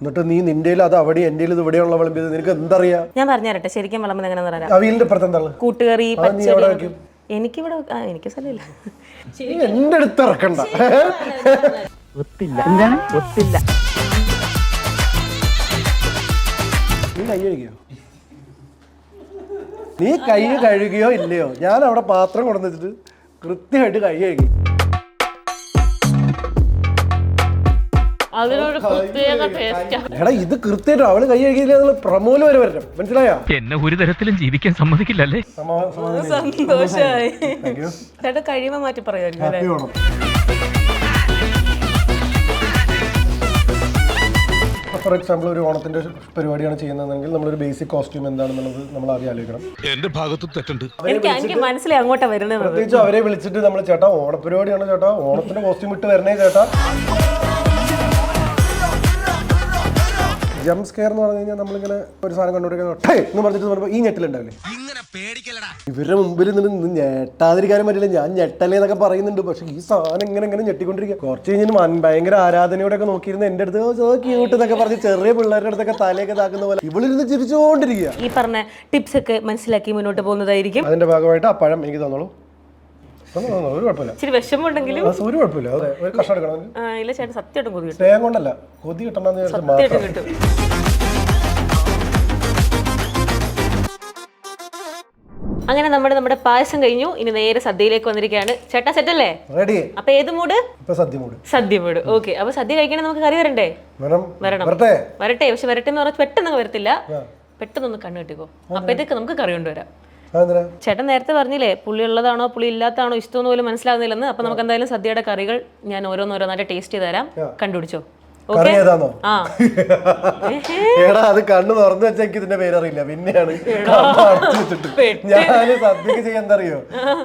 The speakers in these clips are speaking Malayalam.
എന്നിട്ട് നീ നിന്റെയിൽ അത് അവിടെ എന്റെയിൽ ഇത് ഇവിടെയുള്ള വിളമ്പിയത് നിനക്ക് എന്തറിയാ? ഞാൻ പറഞ്ഞുതരട്ടെ ശരിക്കും വിളമ്പുന്നത് എങ്ങനെയാന്ന് പറയാം. അവിയലിന്റെ അപ്പുറത്ത് എന്താണ്? കൂട്ടുകറി, പച്ചടി. എനിക്കിവിടെ എനിക്ക് സ്ഥലമില്ല. എന്റെ അടുത്ത് ഇറക്കണ്ട. നീ കൈ കഴുകിയോ? നീ കൈ കഴുകിയോ ഇല്ലയോ? ഞാൻ അവിടെ പാത്രം കൊണ്ടുവന്നിട്ട് കൃത്യമായിട്ട് കൈ കഴുകി. എടാ ഇത് കൃത്യമായിട്ട് അവള് കൈ കഴുകിയില്ല പ്രമോല് വരെ വരണം, മനസ്സിലായോ? എന്നെ ഒരു തരത്തിലും ജീവിക്കാൻ സമ്മതിക്കില്ലല്ലേ. സന്തോഷായി. ചേട്ടാ കഴിയുമ്പോ മാറ്റി പറയുമായിരിക്കും. ഫോർ എക്സാമ്പിൾ ഒരു ഓണത്തിന്റെ പരിപാടിയാണ് ചെയ്യുന്നതെങ്കിൽ നമ്മളൊരു ബേസിക് കോസ്റ്റ്യൂം എന്താണെന്നുള്ളത് നമ്മൾ ആദ്യം ആലോചിക്കണം. എന്റെ ഭാഗത്തും തെറ്റുണ്ട്. എനിക്ക് മനസ്സിലായി അങ്ങോട്ടാ വരുന്നത്. പ്രത്യേകിച്ച് അവരെ വിളിച്ചിട്ട് നമ്മൾ ചേട്ടാ ഓണപരിപാടിയാണ് ചേട്ടാ, ഓണത്തിന്റെ കോസ്റ്റ്യൂം ഇട്ട് വരണേ ചേട്ടാ. ജംപ് സ്കെയർ എന്ന് പറഞ്ഞു കഴിഞ്ഞാൽ നമ്മളിങ്ങനെ ഒരു സാധനം കണ്ടുപിടിക്കാൻ എന്ന് പറഞ്ഞിട്ട് പറയുമ്പോൾ ഈ ഞെട്ടലുണ്ടാവില്ലേ? ഇവരുടെ മുമ്പിൽ നിന്ന് ഞെട്ടാതിരിക്കാനും പറ്റില്ല. ഞാൻ ഞെട്ടലേ എന്നൊക്കെ പറയുന്നുണ്ട്, പക്ഷെ ഈ സാധനം ഇങ്ങനെ ഞെട്ടിക്കൊണ്ടിരിക്കുക. കുറച്ച് കഴിഞ്ഞാൽ ഭയങ്കര ആരാധനയോടൊക്കെ നോക്കിയിരുന്ന എന്റെ അടുത്ത് സോ ക്യൂട്ട് എന്നൊക്കെ പറഞ്ഞ് ചെറിയ പിള്ളേരുടെ അടുത്തൊക്കെ തലയൊക്കെ താക്കുന്ന പോലെ ഇവളിരുന്ന് ചിരിച്ചുകൊണ്ടിരിക്കുക. ഈ പറഞ്ഞ ടിപ്സ് ഒക്കെ മനസ്സിലാക്കി മുന്നോട്ട് പോകുന്നതായിരിക്കും. അതിന്റെ ഭാഗമായിട്ട് ആ പഴം എനിക്ക് തന്നോളൂ. ഒരു കുഴപ്പമില്ല. ഇച്ചിരി വിഷമമുണ്ടെങ്കിലും ഒരു കുഴപ്പമില്ല. അതെ ഒരു കഷ്ണം എടുക്കണം. ഇല്ല ചേട്ടൻ സത്യമായിട്ടും കൊതി കിട്ടും. സ്നേഹം കൊണ്ടല്ല, കൊതി കിട്ടണമെന്ന് സത്യമായിട്ടും കിട്ടും. അങ്ങനെ നമ്മുടെ പായസം കഴിഞ്ഞു. ഇനി നേരെ സദ്യയിലേക്ക് വന്നിരിക്കുകയാണ്. ചേട്ടാ സെറ്റല്ലേ? റെഡി. അപ്പൊ ഏത് മൂഡ്? സദ്യ മൂഡ്. ഓക്കെ. അപ്പൊ സദ്യ കഴിക്കണേ നമുക്ക് കറി വരണ്ടേ? വരണം. വരട്ടെ. പക്ഷെ വരട്ടെ എന്ന് പറഞ്ഞാൽ പെട്ടെന്ന് വരത്തില്ല. പെട്ടെന്നൊന്ന് കണ്ണു കെട്ടിക്കോ. അപ്പഴത്തേക്ക് നമുക്ക് കറി കൊണ്ടുവരാം. ചേട്ടൻ നേരത്തെ പറഞ്ഞില്ലേ പുളി ഉള്ളതാണോ പുളി ഇല്ലാത്തതാണോ ഇഷ്ടമെന്ന് പോലും മനസ്സിലാവുന്നില്ലെന്ന്. അപ്പൊ നമുക്ക് എന്തായാലും സദ്യയുടെ കറികൾ ഞാൻ ഓരോന്നോരോന്നായിട്ട് ടേസ്റ്റ് ചെയ്ത് തരാം. കണ്ടുപിടിച്ചോ. അത് കണ്ണു തുറന്നു വെച്ചാൽ എനിക്ക് ഇതിന്റെ പേരറിയില്ല. പിന്നെയാണ് ഞാന് സദ്യക്ക് ചെയ്യാൻ എന്താ അറിയോ,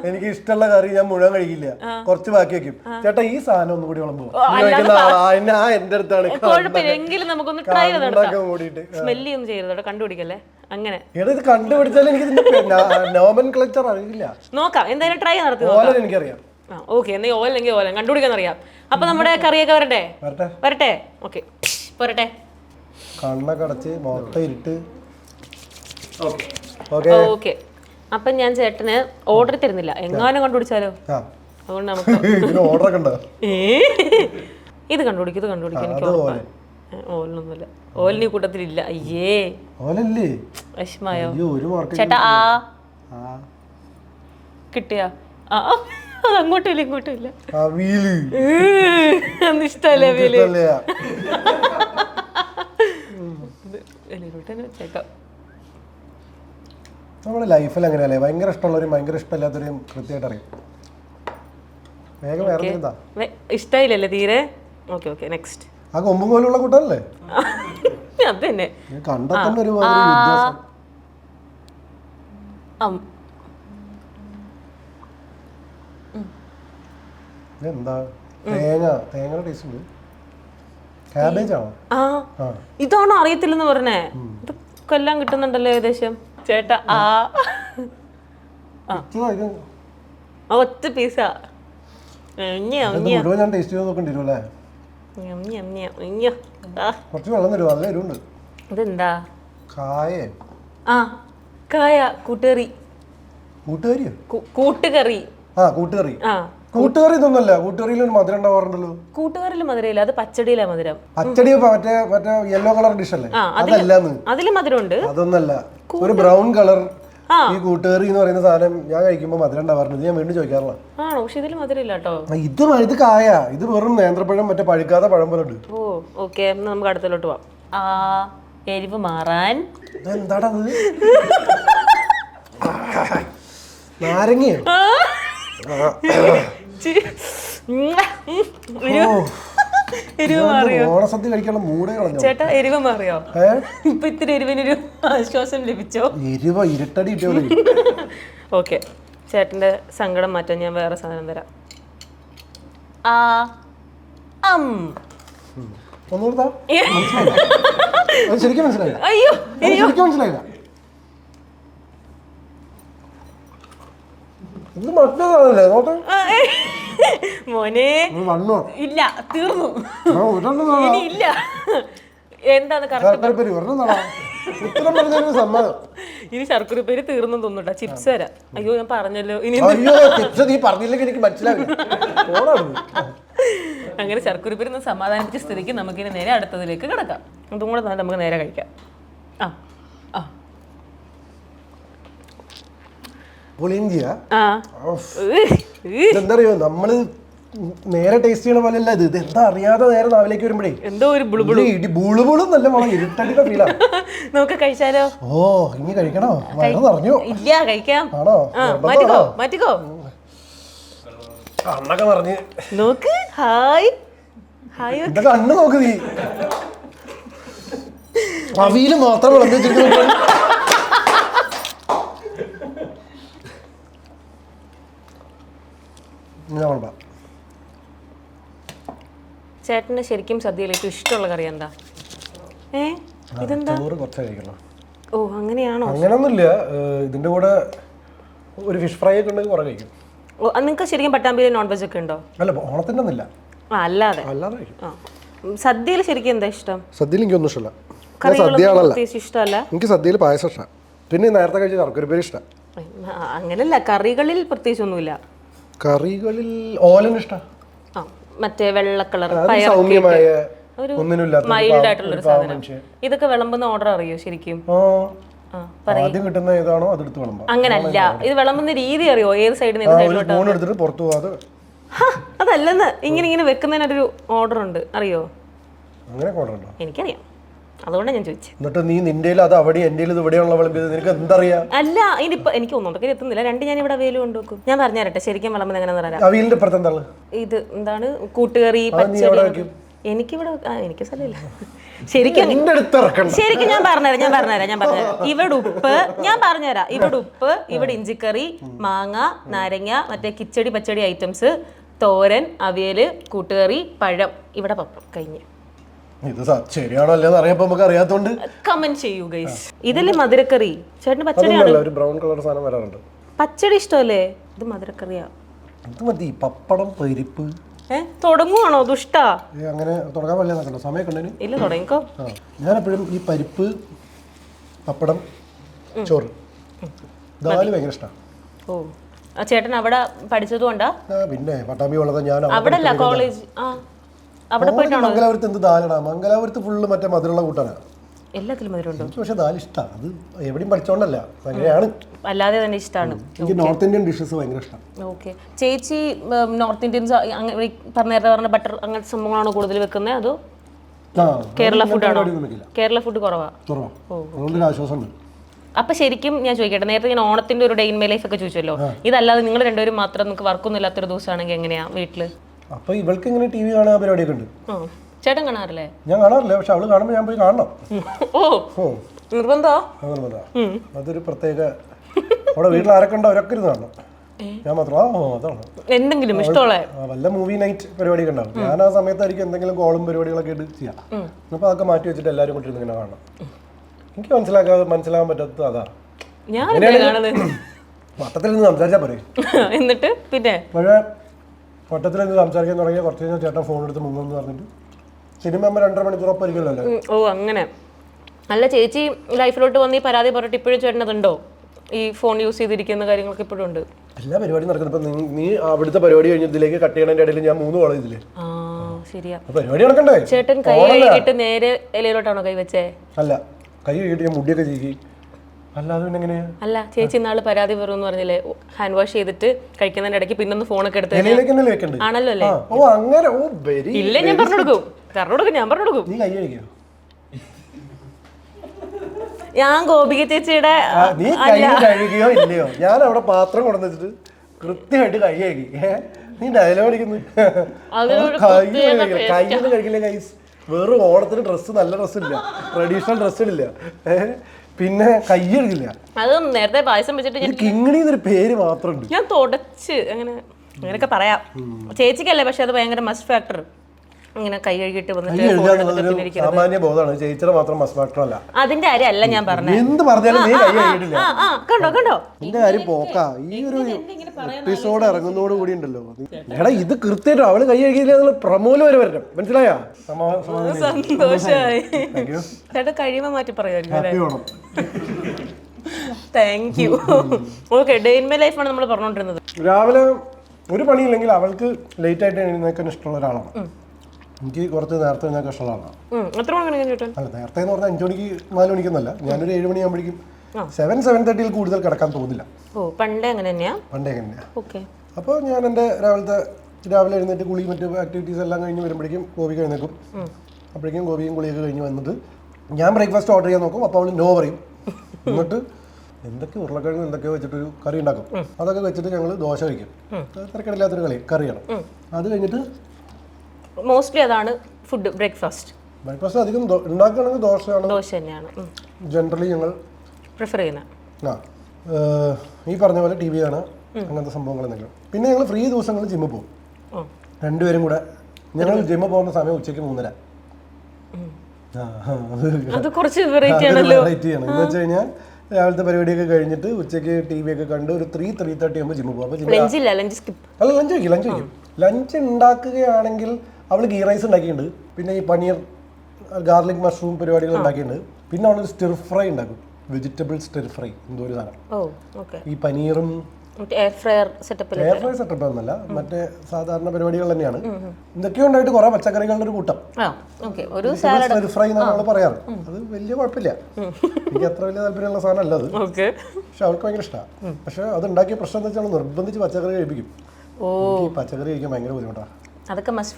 എനിക്ക് ഇഷ്ടമുള്ള കറി ഞാൻ മുഴുവൻ കഴിക്കില്ല, കുറച്ച് ബാക്കി വെക്കും. ചേട്ടാ ഈ സാധനം ഒന്നും കൂടി വിളമ്പോ എന്റെ അടുത്താണ് കണ്ടുപിടിക്കല്ലേ. അങ്ങനെ ഇത് കണ്ടുപിടിച്ചാലും എനിക്ക് നോമൻക്ലച്ചർ അറിയില്ല. നോക്കാം, എന്തായാലും ട്രൈ നടത്തി എനിക്കറിയാം. ഓക്കെ, എന്നാ ഓലെങ്കിൽ ഓലൻ കണ്ടുപിടിക്കാൻ അറിയാം. അപ്പൊ നമ്മുടെ കറിയൊക്കെ വരട്ടെ. ഓക്കെ പോരട്ടെ. കണ്ണൊക്കെ അടച്ച് മൊത്തം ഇരുട്ട്. ഓക്കെ. അപ്പൊ ഞാൻ ചേട്ടന് ഓർഡർ തരുന്നില്ല, എങ്ങാനും കണ്ടുപിടിച്ചാലോ. അതുകൊണ്ട് നമുക്ക് ഇത് കണ്ടുപിടിക്കും. എനിക്ക് ഓലൊന്നുമില്ല. ഓലിന് ഈ കൂട്ടത്തിലില്ല. അയ്യേ വിഷമായോ ചേട്ടാ? കിട്ടിയാ? അങ്ങോട്ടും ഇല്ല ഇങ്ങോട്ടും ഇല്ല. ഇഷ്ടല്ലേ നമ്മുടെ ലൈഫിൽ അങ്ങനെയല്ലേ, ഭയങ്കര ഇഷ്ടമുള്ളവരും ഭയങ്കര ഇഷ്ടമില്ലാത്തവരെയും കൃത്യമായിട്ട് അറിയും. വേഗം വേറെ ഇഷ്ടമില്ലല്ലേ തീരെ? Okay next. ആ കൊമ്പും പോലുള്ള കൂട്ടല്ലേ അത് തന്നെ. കണ്ടെത്തുന്ന ഒരു എന്താ തേങ്ങ ടേസ്റ്റ് ഉണ്ട്. കാബേജ് ആണോ? ഇതാണോ അറിയത്തില്ലെന്ന് പറഞ്ഞേ? ഇതൊക്കെ എല്ലാം കിട്ടുന്നുണ്ടല്ലോ ഏകദേശം. ചേട്ടാ ഒറ്റ പീസാ. ഞാൻ ടേസ്റ്റ് ചെയ്ത് നോക്കണ്ടിരുമല്ലേ? കുറച്ച് വെള്ളം തരുമോ? നല്ല എരിവുണ്ട്. ഇതെന്താ? കായ. കൂട്ടുകറി. കൂട്ടുകറി. കൂട്ടുകറി ഇതൊന്നല്ല. കൂട്ടുകറിയിൽ ഒരു മധുരം ഉണ്ടാവാറുണ്ടല്ലോ. കൂട്ടുകറിയിൽ മധുരമില്ല, അത് പച്ചടിയിലെ മധുരം. പച്ചടി മറ്റേ യെല്ലോ കളർ ഡിഷ് അല്ലേ? അതല്ലാന്ന്. അതില് മധുരം ഉണ്ട്. അതൊന്നല്ല, ഒരു ബ്രൗൺ കളർ. ഈ കൂട്ടുകറി എന്ന് പറയുന്ന സാധനം ഞാൻ കഴിക്കുമ്പോ മധുരം ഉണ്ടാവാറുണ്ട്. ഞാൻ വീണ്ടും ചോദിക്കാറില്ല. ആണോ? പക്ഷെ ഇതിൽ മധുരം ഇല്ല കേട്ടോ. ഇത് കായ. ഇത് വെറും നേന്ത്രപ്പഴം, മറ്റേ പഴുക്കാത്ത പഴം പോലെ ഉണ്ട്. ഓക്കെ, നമുക്ക് അടുത്തോട്ട് പോവാം. എരിവ് മാറാൻ എന്താടത്? നാരങ്ങയോ? ഓണസദ്യ കഴിക്കാനുള്ള മൂടേ കളഞ്ഞു. ചേട്ടാ എരിവ് മാറിയോ? ഇപ്പൊ ഇത്തിരി എരിവിനൊരു ആശ്വാസം ലഭിച്ചോ? എരിവ ഇരട്ടടി. ഓക്കെ, ചേട്ടന്റെ സങ്കടം മാറ്റാൻ ഞാൻ വേറെ സാധനം തരാം. ശരിക്കും മനസ്സിലായില്ല. അയ്യോ മനസ്സിലായില്ല. ഇത് മറ്റേതാണല്ലേ? നോട്ടെ മോനെ. ഇല്ല, തീർന്നു. ഇല്ല. എന്താണ് കറക്റ്റ്? ഉത്തരം പറഞ്ഞ സമ്മതം. ഇനി ശർക്കരപ്പേര് തീർന്നു തോന്നുട്ടാ. ചിപ്സ് തരാം. അയ്യോ ഞാൻ പറഞ്ഞല്ലോ ഇനി. അയ്യോ ചിപ്സ് നീ പറഞ്ഞില്ലെങ്കിൽ എനിക്ക് മനസ്സിലാവില്ല. അങ്ങനെ ശർക്കരപ്പേര് ഒന്ന് സമാധാനിപ്പിച്ച സ്ഥിതിക്ക് നമുക്കിനി നേരെ അടുത്തതിലേക്ക് കിടക്കാം. അതും കൂടെ തന്നെ നമുക്ക് നേരെ കഴിക്കാം. ആ ആ എന്തറിയോ നമ്മള് നേരെ ടേസ്റ്റ് ചെയ്യണ പോലെ അല്ല ഇത്. എന്താ അറിയാതെ നേരെ നാവിലേക്ക് വരുമ്പോഴേ എന്തോ ഒരു ബുളുബുളും നല്ല മോളെ ഇരുട്ടടിയുടെ ഫീലാണ്. നമുക്ക് കഴിച്ചാലോ? ഓ ഇനി കഴിക്കണോ? വയറ് നിറഞ്ഞു. ഇല്ല കഴിക്കാം. ആണോ? മാറ്റിക്കോ. കണ്ണൊക്കെ നിറഞ്ഞ് നോക്ക്. Hi hi. എന്റെ കണ്ണ് നോക്ക് നീ. അവിയില് മാത്രം വിളമ്പി വെച്ചിരിക്കുന്നു. ചേട്ടന് ശരിക്കും സദ്യയിൽ ഏറ്റവും ഇഷ്ടമുള്ള കറി എന്താ? ഇതെന്താ? ഓ അങ്ങനെയാണോ? അങ്ങനെയൊന്നുമില്ല. ഇതിന്റെ കൂടെ ഒരു ഫിഷ് ഫ്രൈ ഒക്കെ ഉണ്ടെങ്കിൽ കുറെ കഴിക്കും. ഓ നിങ്ങൾക്ക് ശരിക്കും പട്ടാമ്പിയിൽ നോൺ വെജ് ഒക്കെ ഉണ്ടോ? അല്ല ഓണത്തിന്റെ ഒന്നുമില്ല. അല്ലാതെ സദ്യയിൽ ശരിക്കും എന്താ ഇഷ്ടം? സദ്യയിൽ എനിക്കൊന്നും ഇഷ്ടമല്ല. ഇഷ്ടമല്ല. എനിക്ക് സദ്യയിൽ പായസം ഇഷ്ടം. പിന്നെ നേരത്തെ കഴിച്ച ശർക്കരപ്പേരി ഇഷ്ടം. അങ്ങനല്ല, കറികളിൽ പ്രത്യേകിച്ച് ഒന്നുമില്ല. കറികളിൽ ഓലൻ ഇഷ്ടം. മറ്റേ വെള്ള കളർ മൈൽഡ് ആയിട്ടുള്ള ഒരു സാധനം. ഇതൊക്കെ വിളമ്പുന്ന ഓർഡർ അറിയോ ശരിക്കും? അങ്ങനല്ല, ഇത് വിളമ്പുന്ന രീതി അറിയോ? ഏത് സൈഡിൽ നിന്ന്? അതല്ലെന്ന്, ഇങ്ങനെ വെക്കുന്നതിനൊരു ഓർഡർ ഉണ്ട്, അറിയോ? എനിക്കറിയാം, അതുകൊണ്ടാണ് ഞാൻ ചോദിച്ചത്. നീ നിന്റെ അത് അവിടെ നിനക്ക് എന്തറിയാം? അല്ല ഇനിയിപ്പോ എനിക്ക് ഒന്നും എത്തുന്നില്ല. രണ്ട് ഞാൻ ഇവിടെ അവയിലും കൊണ്ടുവെക്കും. ഞാൻ പറഞ്ഞു തരട്ടെ ശരിക്കും വിളമ്പുന്നത് എങ്ങനെയാണെന്ന് പറയാം. ഇത് എന്താണ് കൂട്ടുകറി, പച്ചടി. എനിക്കിവിടെ എനിക്ക് സ്ഥലമില്ല. ശരിക്കും ഞാൻ പറഞ്ഞുതരാം. ഇവിടെ ഉപ്പ്, ഞാൻ പറഞ്ഞുതരാം. ഇവിടെ ഉപ്പ്, ഇവിടെ ഇഞ്ചിക്കറി, മാങ്ങ, നാരങ്ങ, മറ്റേ കിച്ചടി പച്ചടി ഐറ്റംസ്, തോരൻ, അവിയല്, കൂട്ടുകറി, പഴം, ഇവിടെ പപ്പടം. കഴിഞ്ഞ്. ഇത് ശരിയാണോ അല്ലെന്ന് അറിയാപ്പോ നമുക്ക് അറിയാത്തോണ്ട് കമന്റ് ചെയ്യൂ ഗൈസ്. ഇതില് മധുരക്കറി. ചേട്ടന് പച്ചടിയാണ്. ഒരു ബ്രൗൺ കളർ സാധനം വരാറുണ്ട്. പച്ചടി ഇഷ്ടമല്ലേ? ഇത് മധുരക്കറിയാ. ഇത് മതി. പപ്പടം, പരിപ്പ്. തുടങ്ങുവാണോ ദുഷ്ടാ? അങ്ങനെ തുടങ്ങാൻ പറ്റില്ല. സമയമൊക്കെ ഇല്ല, തുടങ്ങിക്കോ. ഞാൻ എപ്പോഴും ഈ പരിപ്പ്, പപ്പടം, ചോറ്, ദാല് ഭയങ്കര ഇഷ്ടമാണ്. ഓ ചേട്ടൻ അവിടെ പഠിച്ചതുകൊണ്ടാ? പിന്നെ പട്ടാമ്പി ഉള്ളത് ഞാൻ അവിടെ അല്ല, കോളേജ്. അവിടെ പോയിട്ടാണോ? മംഗലാപുരത്ത് എന്ത് ദാലടാ? മംഗലാപുരത്ത് ഫുള്ള് മറ്റേ മധുരമുള്ള കൂട്ടാണ്. എല്ലാത്തിലും മധുരമുണ്ടോ? പക്ഷെ ദാൽ ഇഷ്ടമാണ്. അത് എവിടെയും പഠിച്ചോണ്ടല്ല, അങ്ങനെയാണ്. അല്ലാതെ തന്നെ ഇഷ്ടമാണ്. എനിക്ക് നോർത്ത് ഇന്ത്യൻ ഡിഷസ് ഭയങ്കര ഇഷ്ടം. ഓക്കെ. ചേച്ചി നോർത്ത് ഇന്ത്യൻസ് പറഞ്ഞ ബട്ടർ അങ്ങനത്തെ സംഭവങ്ങളാണോ കൂടുതൽ വെക്കുന്നത്, അതോ കേരള ഫുഡാണോ? കേരള ഫുഡ് കുറവാ. ആശ്വാസമുണ്ട്. അപ്പൊ ശരിക്കും ഞാൻ ചോദിക്കട്ടെ, നേരത്തെ ഞാൻ ഓണത്തിന്റെ ഒരു ഡേ ഇൻ മൈ ലൈഫ് ഒക്കെ ചോദിച്ചല്ലോ. ഇതല്ലാതെ നിങ്ങൾ രണ്ടുപേരും മാത്രം നിങ്ങൾക്ക് വർക്കൊന്നും ഇല്ലാത്തൊരു ദിവസമാണെങ്കിൽ എങ്ങനെയാ വീട്ടില്? അപ്പൊ ഇവൾക്ക് ഇങ്ങനെ ടി വി കാണാൻ പരിപാടിയൊക്കെ ഉണ്ട്. ചേട്ടൻ കാണാറില്ലേ? ഞാൻ കാണാറില്ല, പക്ഷെ അവള് കാണുമ്പോൾ ഞാൻ പോയി കാണണം. നിർബന്ധോ? അതൊരു പ്രത്യേക. അവിടെ വീട്ടിൽ ആരൊക്കെ ഉണ്ടോ അവരൊക്കെ ഇരുന്ന് കാണണം. ഞാൻ മാത്രം. അതാണ് എന്തെങ്കിലും ഇഷ്ടമുള്ള വല്ല മൂവി നൈറ്റ് പരിപാടിയൊക്കെ ഉണ്ടാവും. ഞാൻ ആ സമയത്തായിരിക്കും എന്തെങ്കിലും കോളും പരിപാടികളൊക്കെ ആയിട്ട് ചെയ്യാം. അപ്പൊ അതൊക്കെ മാറ്റി വെച്ചിട്ട് എല്ലാവരും കൊണ്ടിരുന്ന് ഇങ്ങനെ കാണണം. എനിക്ക് മനസ്സിലാക്കാൻ പറ്റാത്തത് അതാ. വട്ടത്തിൽ നിന്ന് സംസാരിച്ചാൽ പറയും. എന്നിട്ട് പിന്നെ വട്ടത്തിൽ നിന്ന് സംസാരിക്കാൻ തുടങ്ങിയ കുറച്ച് കഴിഞ്ഞാൽ ചേട്ടൻ ഫോൺ എടുത്ത് മുങ്ങെന്ന് പറഞ്ഞിട്ട് സിനിമ 2.5 മണിക്കൂർ ഒപ്പരിക്കല്ലോ. ഓ അങ്ങനെ. അല്ല ചേച്ചി ലൈഫിലോട്ട് വന്ന് ഈ പരാതി പറഞ്ഞിട്ട് ഇപ്പോഴും ചേട്ടനതുണ്ടോ? ഈ ഫോൺ യൂസ് ചെയ്തിരിക്കുന്ന കാര്യങ്ങളൊക്കെ ഇപ്പോഴും ഉണ്ട്? എല്ലാ പരിപാടിയും നടക്കുന്നത്. ഇപ്പൊ നീ അവിടുത്തെ പരിപാടി കഴിഞ്ഞതിലേക്ക് കട്ട് ചെയ്യണതിന്റെ ഇടയിൽ ഞാൻ 3 കോൾ ചെയ്തില്ലേ? ശരിയാ. പരിപാടി നടക്കണ്ടേ? ചേട്ടൻ കൈ കഴുകിയിട്ട് നേരെ ഇലയിലോട്ടാണോ കൈ വെച്ചേ? അല്ല, കൈ കഴുകിയിട്ട് ഞാൻ മുടിയൊക്കെ ചെയ്യി. അല്ലാതെ പിന്നെ എങ്ങനെയാ? അല്ല ചേച്ചി നാളെ പരാതി പറയുമെന്ന് പറഞ്ഞില്ലേ? ഹാൻഡ് വാഷ് ചെയ്തിട്ട് കഴിക്കുന്നതിന്റെ ഇടയ്ക്ക് പിന്നൊന്ന് ഫോണൊക്കെ എടുത്ത് ആണല്ലോ അല്ലേ? ഇല്ല, ഞാൻ പറഞ്ഞുകൊടുക്കും. നീ കൈ കഴുകിയോ? ഞാൻ ഗോപിക ചേച്ചിയുടെ നീ കൈ കഴുകിയോ ഇല്ലയോ? ഞാൻ അവിടെ പാത്രം കൊണ്ടുവന്നിട്ട് കൃത്യമായിട്ട് കൈ കഴുകി. നീ ഡയലോഗ് അടിക്കുന്നു. കൈയൊന്നും കഴിക്കില്ല ഗൈസ്. വെറും ഓണത്തിന് ഡ്രസ്സ്, നല്ല ഡ്രസ്സില്ല, ട്രഡീഷണൽ ഡ്രസ്സില്ല, പിന്നെ കൈ കഴുകില്ല. അത് നേരത്തെ പായസം വെച്ചിട്ട് കിങ്ങിണി എന്നൊരു പേര് മാത്രമുണ്ട്. ഞാൻ തുടച്ച് അങ്ങനെയൊക്കെ പറയാം. ചേച്ചിക്കല്ലേ, പക്ഷെ അത് ഭയങ്കര മസ്റ്റ് ഫാക്ടർ. ഇങ്ങനെ കൈ കഴുകിയിട്ട് വന്നിട്ട് സാമാന്യ ബോധമാണ്. ചേച്ചിയുടെ മാത്രം മസ്മാക്ടറല്ല. അതിന്റെ കാര്യമല്ല ഞാൻ പറഞ്ഞത്. എന്ത് പറഞ്ഞാലും നീ കൈ കഴുകിയിട്ടില്ല. കണ്ടോ കണ്ടോ നിന്റെ കാര്യം പോക്കാ. ഈ ഒരു എപ്പിസോഡ് ഇറങ്ങുന്നതോട് കൂടി ഉണ്ടല്ലോ. എടാ ഇത് കൃത്യമായിട്ട് അവള് കൈ കഴുകിയില്ല പ്രമോല് വരെ വരണം. മനസ്സിലായോ? സന്തോഷമായി. ചേട്ടാ കഴിയുമ്പോ മാറ്റി പറയുമായിരിക്കും. Thank you. Okay, day in my ലൈഫാണ് നമ്മൾ പറഞ്ഞോണ്ടിരുന്നത്. രാവിലെ ഒരു പണിയില്ലെങ്കിൽ അവൾക്ക് ലേറ്റ് ആയിട്ട് എഴുന്നേക്കാൻ ഇഷ്ടമുള്ള ഒരാളാണ്. എനിക്ക് കുറച്ച് നേരത്തെ എഴുന്നേക്കാൻ ഇഷ്ടമുള്ള ആളാണ്. എത്ര മണിക്കാണ് ചേട്ടൻ? അല്ല, നേരത്തെ എന്ന് പറഞ്ഞാൽ 5 മണിക്ക് 4 മണിക്കൊന്നല്ല, ഞാനൊരു 7 മണിയാകുമ്പോഴേക്കും 7:30 കൂടുതൽ കിടക്കാൻ തോന്നില്ല. പണ്ടേ അങ്ങനെ തന്നെയാ? പണ്ടേ അങ്ങനെയാ. ഓക്കെ. അപ്പോൾ ഞാൻ എൻ്റെ രാവിലെ എഴുന്നേറ്റ് കുളി മറ്റ് ആക്ടിവിറ്റീസ് എല്ലാം കഴിഞ്ഞ് വരുമ്പോഴേക്കും ഗോപിക്ക് എഴുന്നേക്കും. അപ്പോഴേക്കും ഗോപിയും കുളിയൊക്കെ കഴിഞ്ഞ് വന്നിട്ട് ഞാൻ ബ്രേക്ക്ഫാസ്റ്റ് ഓർഡർ ചെയ്യാൻ നോക്കും. അപ്പോൾ അവൾ നോ പറയും. എന്നിട്ട് എന്തൊക്കെ ഉരുളക്കിഴങ്ങ് എന്തൊക്കെയോ വെച്ചിട്ടൊരു കറി ഉണ്ടാക്കും. അതൊക്കെ വെച്ചിട്ട് ഞങ്ങൾ ദോശ കഴിക്കും. തിരക്കിടില്ലാത്തൊരു കറിയാണ്. അത് കഴിഞ്ഞിട്ട് മോസ്റ്റ്ലി അതാണ് ഫുഡ്. ബ്രേക്ക്ഫാസ്റ്റ് അധികം ഉണ്ടാക്കുകയാണെങ്കിൽ ദോശ തന്നെയാണ് ജനറലി ഞങ്ങൾ പ്രിഫർ ചെയ്യുന്നത്. ഈ പറഞ്ഞ പോലെ TV ആണ്, അങ്ങനത്തെ സംഭവങ്ങൾ എന്തെങ്കിലും. പിന്നെ ഞങ്ങൾ ഫ്രീ ദിവസങ്ങളിൽ ജിമ്മിൽ പോകും. രണ്ടുപേരും കൂടെ. ഞങ്ങൾ ജിമ്മിൽ പോകുന്ന സമയം ഉച്ചയ്ക്ക് 3:30. അത് കുറച്ച് വെറൈറ്റി ആണല്ലോ. എന്ന് വെച്ച് കഴിഞ്ഞാൽ രാവിലത്തെ പരിപാടിയൊക്കെ കഴിഞ്ഞിട്ട് ഉച്ചയ്ക്ക് TV ഒക്കെ കണ്ട് ഒരു 3:30 ആകുമ്പോൾ ജിമ്മിൽ പോകും. അല്ല, ലഞ്ച് വയ്ക്കും. ലഞ്ച് ഉണ്ടാക്കുകയാണെങ്കിൽ അവൾ ഗീ റൈസ് ഉണ്ടാക്കിയിട്ടുണ്ട്. പിന്നെ ഈ പനീർ ഗാർലിക് മഷ്റൂം പരിപാടികൾ ഉണ്ടാക്കിയിട്ടുണ്ട്. പിന്നെ അവളൊരു സ്റ്റിർ ഫ്രൈ ഉണ്ടാക്കും, വെജിറ്റബിൾ സ്റ്റിർ ഫ്രൈ. എന്തോ ഒരു സാധനം. ഈ പനീറും എയർ ഫ്രയർ സെറ്റപ്പ് ഒന്നല്ല, മറ്റേ സാധാരണ പരിപാടികൾ തന്നെയാണ്. ഇതൊക്കെ ഉണ്ടായിട്ട് കുറെ പച്ചക്കറികളുടെ ഒരു കൂട്ടം. സ്റ്റിർ ഫ്രൈ എന്നാണ് അവൾ പറയാറ്. അത് വലിയ കുഴപ്പമില്ല. എനിക്ക് അത്ര വലിയ താല്പര്യമുള്ള സാധനം അല്ല അത്. പക്ഷെ അവൾക്ക് ഭയങ്കര ഇഷ്ടമാണ്. പക്ഷെ അത് ഉണ്ടാക്കിയ പ്രശ്നം എന്താ വെച്ചാൽ നിർബന്ധിച്ച് പച്ചക്കറി കഴിപ്പിക്കും. പച്ചക്കറി കഴിക്കാൻ ഭയങ്കര ബുദ്ധിമുട്ടാണ്.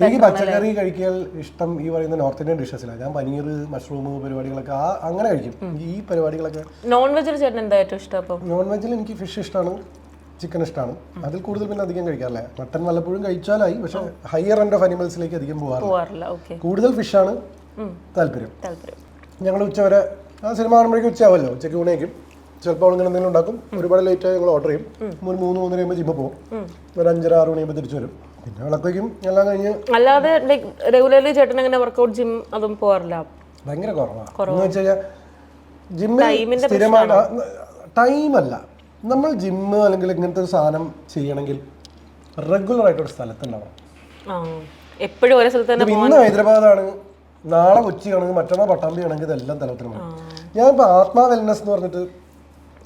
എനിക്ക് പച്ചക്കറി കഴിക്കാൻ ഇഷ്ടം ഈ പറയുന്ന നോർത്ത് ഇന്ത്യൻ ഡിഷസിലാണ്. ഞാൻ പനീർ മഷ്റൂം പരിപാടികളൊക്കെ അങ്ങനെ കഴിക്കും. ഈ പരിപാടികളൊക്കെ. നോൺ വെജിൽ ചേട്ടൻ എന്താ ഏറ്റവും ഇഷ്ടം? നോൺ വെജിൽ എനിക്ക് ഫിഷ് ഇഷ്ടമാണ്, ചിക്കൻ ഇഷ്ടമാണ്. അതിൽ കൂടുതൽ പിന്നെ അധികം കഴിക്കാറില്ല. മട്ടൻ വല്ലപ്പോഴും കഴിച്ചാലായി. പക്ഷെ ഹയർ എൻഡ് ഓഫ് അനിമൽസിലേക്ക് അധികം പോകാറില്ല. കൂടുതൽ ഫിഷാണ് താല്പര്യം. ഞങ്ങൾ ഉച്ചവരെ ആ സിനിമ കാണുമ്പോഴേക്കും ഉച്ചയാവുമല്ലോ. ഉച്ചയ്ക്ക് ഊണേക്കും. ചിലപ്പോൾ ഇങ്ങനെ എന്തെങ്കിലും ഉണ്ടാക്കും. ഒരുപാട് ലേറ്റായി ഞങ്ങൾ ഓർഡർ ചെയ്യും. 3-3:30 ആകുമ്പോൾ ജിമ്മിൽ പോകും. ഒരു 5:30-6 മണിയാകുമ്പോൾ തിരിച്ചു വരും. പിന്നെ വിളക്കും എല്ലാം കഴിഞ്ഞ്. അല്ലാതെ റെഗുലർലി ചേട്ടൻ അങ്ങനെ വർക്കൗട്ട് ജിം അതും പോകാറില്ല? ഭയങ്കര കുറവാണ്. എന്ന് വെച്ച് കഴിഞ്ഞാൽ ജിമ്മിൽ സ്ഥിരമാണ് ടൈമല്ല. നമ്മൾ ജിമ്മ് അല്ലെങ്കിൽ ഇങ്ങനത്തെ ഒരു സാധനം ചെയ്യണമെങ്കിൽ റെഗുലർ ആയിട്ടൊരു സ്ഥലത്തുണ്ടാവണം. എപ്പോഴും ഒരേ സ്ഥലത്ത് തന്നെ. ഇന്ന് ഹൈദരാബാദാണ്, നാളെ കൊച്ചിയാണെങ്കിൽ മറ്റന്നാൾ പട്ടാമ്പി ആണെങ്കിൽ ഇതെല്ലാം തലത്തിനും. ഞാനിപ്പോൾ ആത്മാ വെൽനെസ് എന്ന് പറഞ്ഞിട്ട്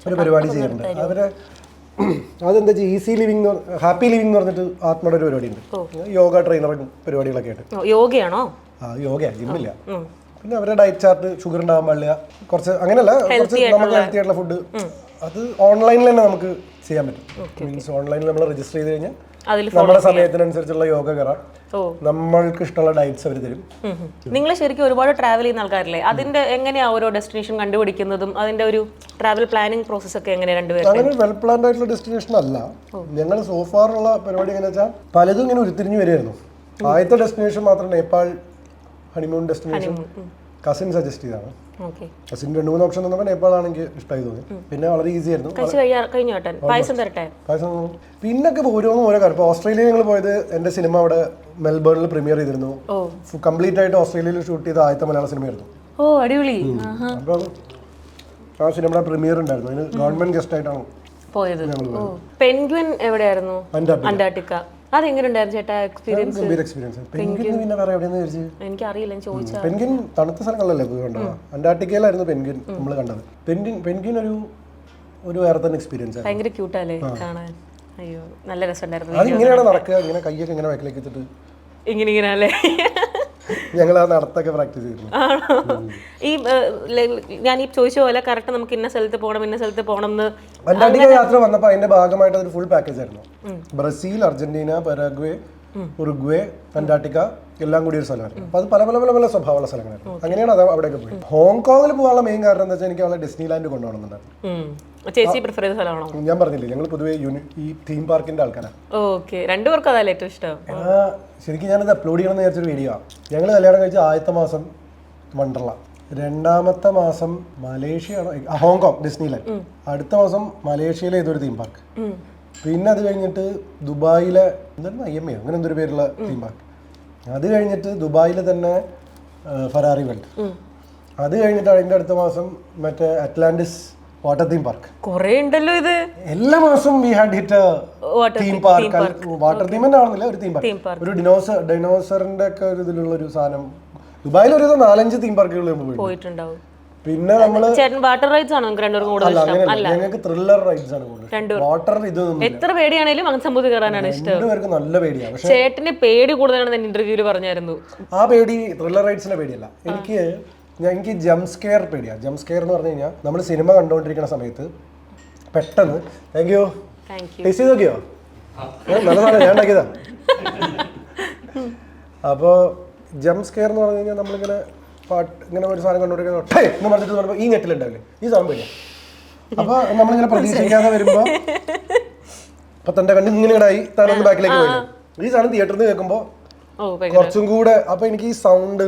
ഒരു പരിപാടി ചെയ്യാറുണ്ട്. അവര് അതെന്താ വെച്ചാൽ ഈസി ലിവിംഗ്, ഹാപ്പി ലിവിംഗ് എന്ന് പറഞ്ഞിട്ട് ആത്മയുടെ ഒരു പരിപാടി ഉണ്ട്. യോഗ ട്രെയിനറും പരിപാടികളൊക്കെ ആയിട്ട്. യോഗയാണോ? യോഗയാണ്, ജിമ്മില്ല. പിന്നെ അവരുടെ ഡയറ്റ് ചാർട്ട്, ഷുഗർ ഉണ്ടാകാൻ പാടില്ല, കുറച്ച് അങ്ങനെയല്ല, കുറച്ച് നമുക്ക് ഹെൽത്തി ആയിട്ടുള്ള ഫുഡ്. അത് ഓൺലൈനിൽ തന്നെ നമുക്ക് ചെയ്യാൻ പറ്റും. മീൻസ് ഓൺലൈനിൽ നമ്മൾ രജിസ്റ്റർ ചെയ്ത് കഴിഞ്ഞാൽ നമ്മുടെ സമയത്തിനനുസരിച്ചുള്ള യോഗ കയറാം. നമ്മൾക്ക് ഇഷ്ടമുള്ള ഡയറ്റ്സ് അവർ തരും. നിങ്ങൾ ശരിക്കും ഒരുപാട് ട്രാവൽ ചെയ്യുന്ന ആൾക്കാരല്ലേ? അതിന്റെ എങ്ങനെയാ ഓരോ ഡെസ്റ്റിനേഷൻ കണ്ടുപിടിക്കുന്നതും അതിന്റെ ഒരു ട്രാവൽ പ്ലാനിങ് പ്രോസസ് ഒക്കെ എങ്ങനെയാ? രണ്ടുപേരും അങ്ങനെ വെൽ പ്ലാൻഡ് ആയിട്ടുള്ള ഡെസ്റ്റിനേഷൻ അല്ല. ഞങ്ങൾ സോഫാറുള്ള പരിപാടി എങ്ങനെയാ വെച്ചാൽ പലതും ഇങ്ങനെ ഉരുത്തിരിഞ്ഞു വരികയായിരുന്നു. ആദ്യത്തെ ഡെസ്റ്റിനേഷൻ മാത്രം Nepal honeymoon destination cousin suggest ചെയ്താണ്. കസിൻ 2-3 ഓപ്ഷൻ തന്നപ്പോൾ നേപ്പാൾ ആണെങ്കിൽ ഇഷ്ടമായി തോന്നി. പിന്നെ വളരെ ഈസി ആയിരുന്നു. പിന്നൊക്കെ ഓരോ കാര്യം. ഇപ്പോൾ ഓസ്ട്രേലിയ ഞങ്ങൾ പോയത്, എൻ്റെ സിനിമ അവിടെ മെൽബേണിൽ പ്രീമിയർ ചെയ്തിരുന്നു. കംപ്ലീറ്റ് ആയിട്ട് ഓസ്ട്രേലിയയിൽ ഷൂട്ട് ചെയ്ത ആദ്യത്തെ മലയാള സിനിമയായിരുന്നു. അപ്പം ആ സിനിമയുടെ പ്രീമിയർ ഉണ്ടായിരുന്നു. അതിന് ഗവൺമെന്റ് ഗസ്റ്റ് ആയിട്ടാണ് പോയത്. പെൻഗ്വിൻ എവിടെയായിരുന്നു? അന്റാർട്ടിക്ക. അതെങ്ങനെയുണ്ടായിരുന്നു ചേട്ടാ എക്സ്പീരിയൻസ്? എനിക്കറിയില്ല, ചോദിച്ചാ. പെൻഗ്വിൻ തണുത്ത സ്ഥലങ്ങളിലല്ലേ പോയി കണ്ടോ? അന്റാർട്ടിക്കയിലായിരുന്നു പെൻഗ്വിൻ നമ്മൾ കണ്ടത്. പെൻഗ്വിൻ ഒരു വേറെ തന്നെ എക്സ്പീരിയൻസ്. ഭയങ്കര ക്യൂട്ടല്ലേ കാണാൻ? അയ്യോ, നല്ല രസമുണ്ടായിരുന്നു. അത് ഇങ്ങനെയാണ് നടക്കുക, ഇങ്ങനെ കൈയൊക്കെ ഇങ്ങനെ ബാക്കിലേക്ക് വെച്ചിട്ട് ഇങ്ങനെ അല്ലേ? ഞങ്ങൾ ആ നടത്തൊക്കെ പ്രാക്ടീസ് ചെയ്തിരുന്നു. ഈ ഞാൻ ഈ ചോദിച്ച പോലെ കറക്റ്റ് നമുക്ക് ഇന്ന സ്ഥലത്ത് പോകണം എന്ന് അന്റാർട്ടിക്ക യാത്ര വന്നപ്പോൾ അതിന്റെ ഭാഗമായിട്ട് ഒരു ഫുൾ പാക്കേജ് ആയിരുന്നു. Brazil, Argentina, Paraguay, Uruguay, Antarctica എല്ലാം കൂടി ഒരു സ്ഥലമായിരുന്നു. അപ്പൊ അത് പല പല പല പല സ്വഭാവമുള്ള സ്ഥലങ്ങളായിരുന്നു. അങ്ങനെയാണ് അത് അവിടെയൊക്കെ പോയി. ഹോങ്കോങ്ങിൽ പോകാനുള്ള മെയിൻ കാരണം എന്താ വെച്ചാൽ എനിക്ക് അവളെ ഡിസ്നിലാൻഡ് കൊണ്ടുപോകണമെന്നുണ്ടായിരുന്നു. ചേച്ചി പ്രിഫർ ചെയ്ത സ്ഥലമാണോ? ഞാൻ പറഞ്ഞില്ലേ, ഞങ്ങൾ പൊതുവെ ഈ തീം പാർക്കിന്റെ ആൾക്കാരാണ്. ഓക്കെ, രണ്ടുപേർക്കും അതല്ലേ ഏറ്റവും ഇഷ്ടം? ശരിക്കും ഞാനത് അപ്ലോഡ് ചെയ്യണമെന്ന് വിചാരിച്ചൊരു വീഡിയോ ആണ്. ഞങ്ങൾ കല്യാണം കഴിച്ച ആദ്യത്തെ മാസം വണ്ടർല, 2ാമത്തെ മാസം മലേഷ്യയാണോ, ഹോങ്കോങ് ഡിസ്നിലാൻഡ്, അടുത്ത മാസം മലേഷ്യയിലെ ഏതൊരു തീം പാർക്ക്, പിന്നെ അത് കഴിഞ്ഞിട്ട് ദുബായിലെ എന്തായിരുന്നു IMA അങ്ങനെ എന്തൊരു പേരുള്ള തീം പാർക്ക്, അത് കഴിഞ്ഞിട്ട് ദുബായിൽ തന്നെ ഫെറാറി വേൾഡ്. അത് കഴിഞ്ഞിട്ട് അതിൻ്റെ അടുത്ത മാസം മറ്റേ അറ്റ്ലാന്റിസ് വാട്ടർ തീം പാർക്ക്. കുറേ ഉണ്ടല്ലോ ഇത്. എല്ലാ മാസവും we had hit theme park. Water theme തന്നെ ആണെന്നില്ല, ഒരു തീം പാർക്ക്. ഒരു ഡൈനോസറിന്റെ ഒക്കെ ഒരു ഇതിലുള്ള ഒരു സാധനം. ദുബായിൽ ഒരു 4-5 തീം പാർക്കുകൾ പോയിട്ടുണ്ടാവും. പിന്നെ നമ്മള് വാട്ടർ റൈഡ്സ് ആണോ ഞങ്ങൾക്ക് ത്രില്ലർ റൈഡ്സ് ആണ് കൂടുതൽ. വാട്ടർ ഇതൊന്നും എത്ര പേടിയാണേലും അങ്ങനെ സംഭവത്തിൽ കയറാനാണ് ഇഷ്ടം. രണ്ടുപേർക്ക് നല്ല പേടിയാണ്. ചേട്ടന് പേടി കൂടുതലാണെന്ന് ഇന്റർവ്യൂല് പറഞ്ഞായിരുന്നു. ആ പേടി ത്രില്ലർ റൈഡ്സിന്റെ പേടിയല്ല, എനിക്ക് ജംപ് സ്കെയർ പേടിയാണ്. ജംപ് സ്കെയർ എന്ന് പറഞ്ഞു കഴിഞ്ഞാൽ നമ്മൾ സിനിമ കണ്ടുകൊണ്ടിരിക്കുന്ന സമയത്ത് പെട്ടെന്ന് ടേസ്റ്റ് ചെയ്ത് നോക്കിയോ? നല്ല സാധനം ഞാൻ ഉണ്ടാക്കിയതാ. അപ്പോൾ ജംപ് സ്കെയർ എന്ന് പറഞ്ഞു കഴിഞ്ഞാൽ നമ്മളിങ്ങനെ ഇങ്ങനെ ഒരു സാധനം കണ്ടുകൊണ്ടിരിക്കുന്ന എന്ന് പറഞ്ഞിട്ട് പറയുമ്പോൾ ഈ ഞെട്ടിലുണ്ടാവില്ലേ, ഈ സാധനം പേടിയാ. അപ്പോൾ നമ്മളിങ്ങനെ പ്രതീക്ഷിക്കാതെ വരുമ്പോൾ അപ്പൊ തന്റെ കണ്ണ് ഇങ്ങനെ ഇടായി താനൊന്ന് ബാക്കിലേക്ക് പോയില്ലേ. ഈ സാധനം തിയേറ്ററിൽ നിന്ന് കേൾക്കുമ്പോൾ കുറച്ചും കൂടെ. അപ്പൊ എനിക്ക് ഈ സൗണ്ട്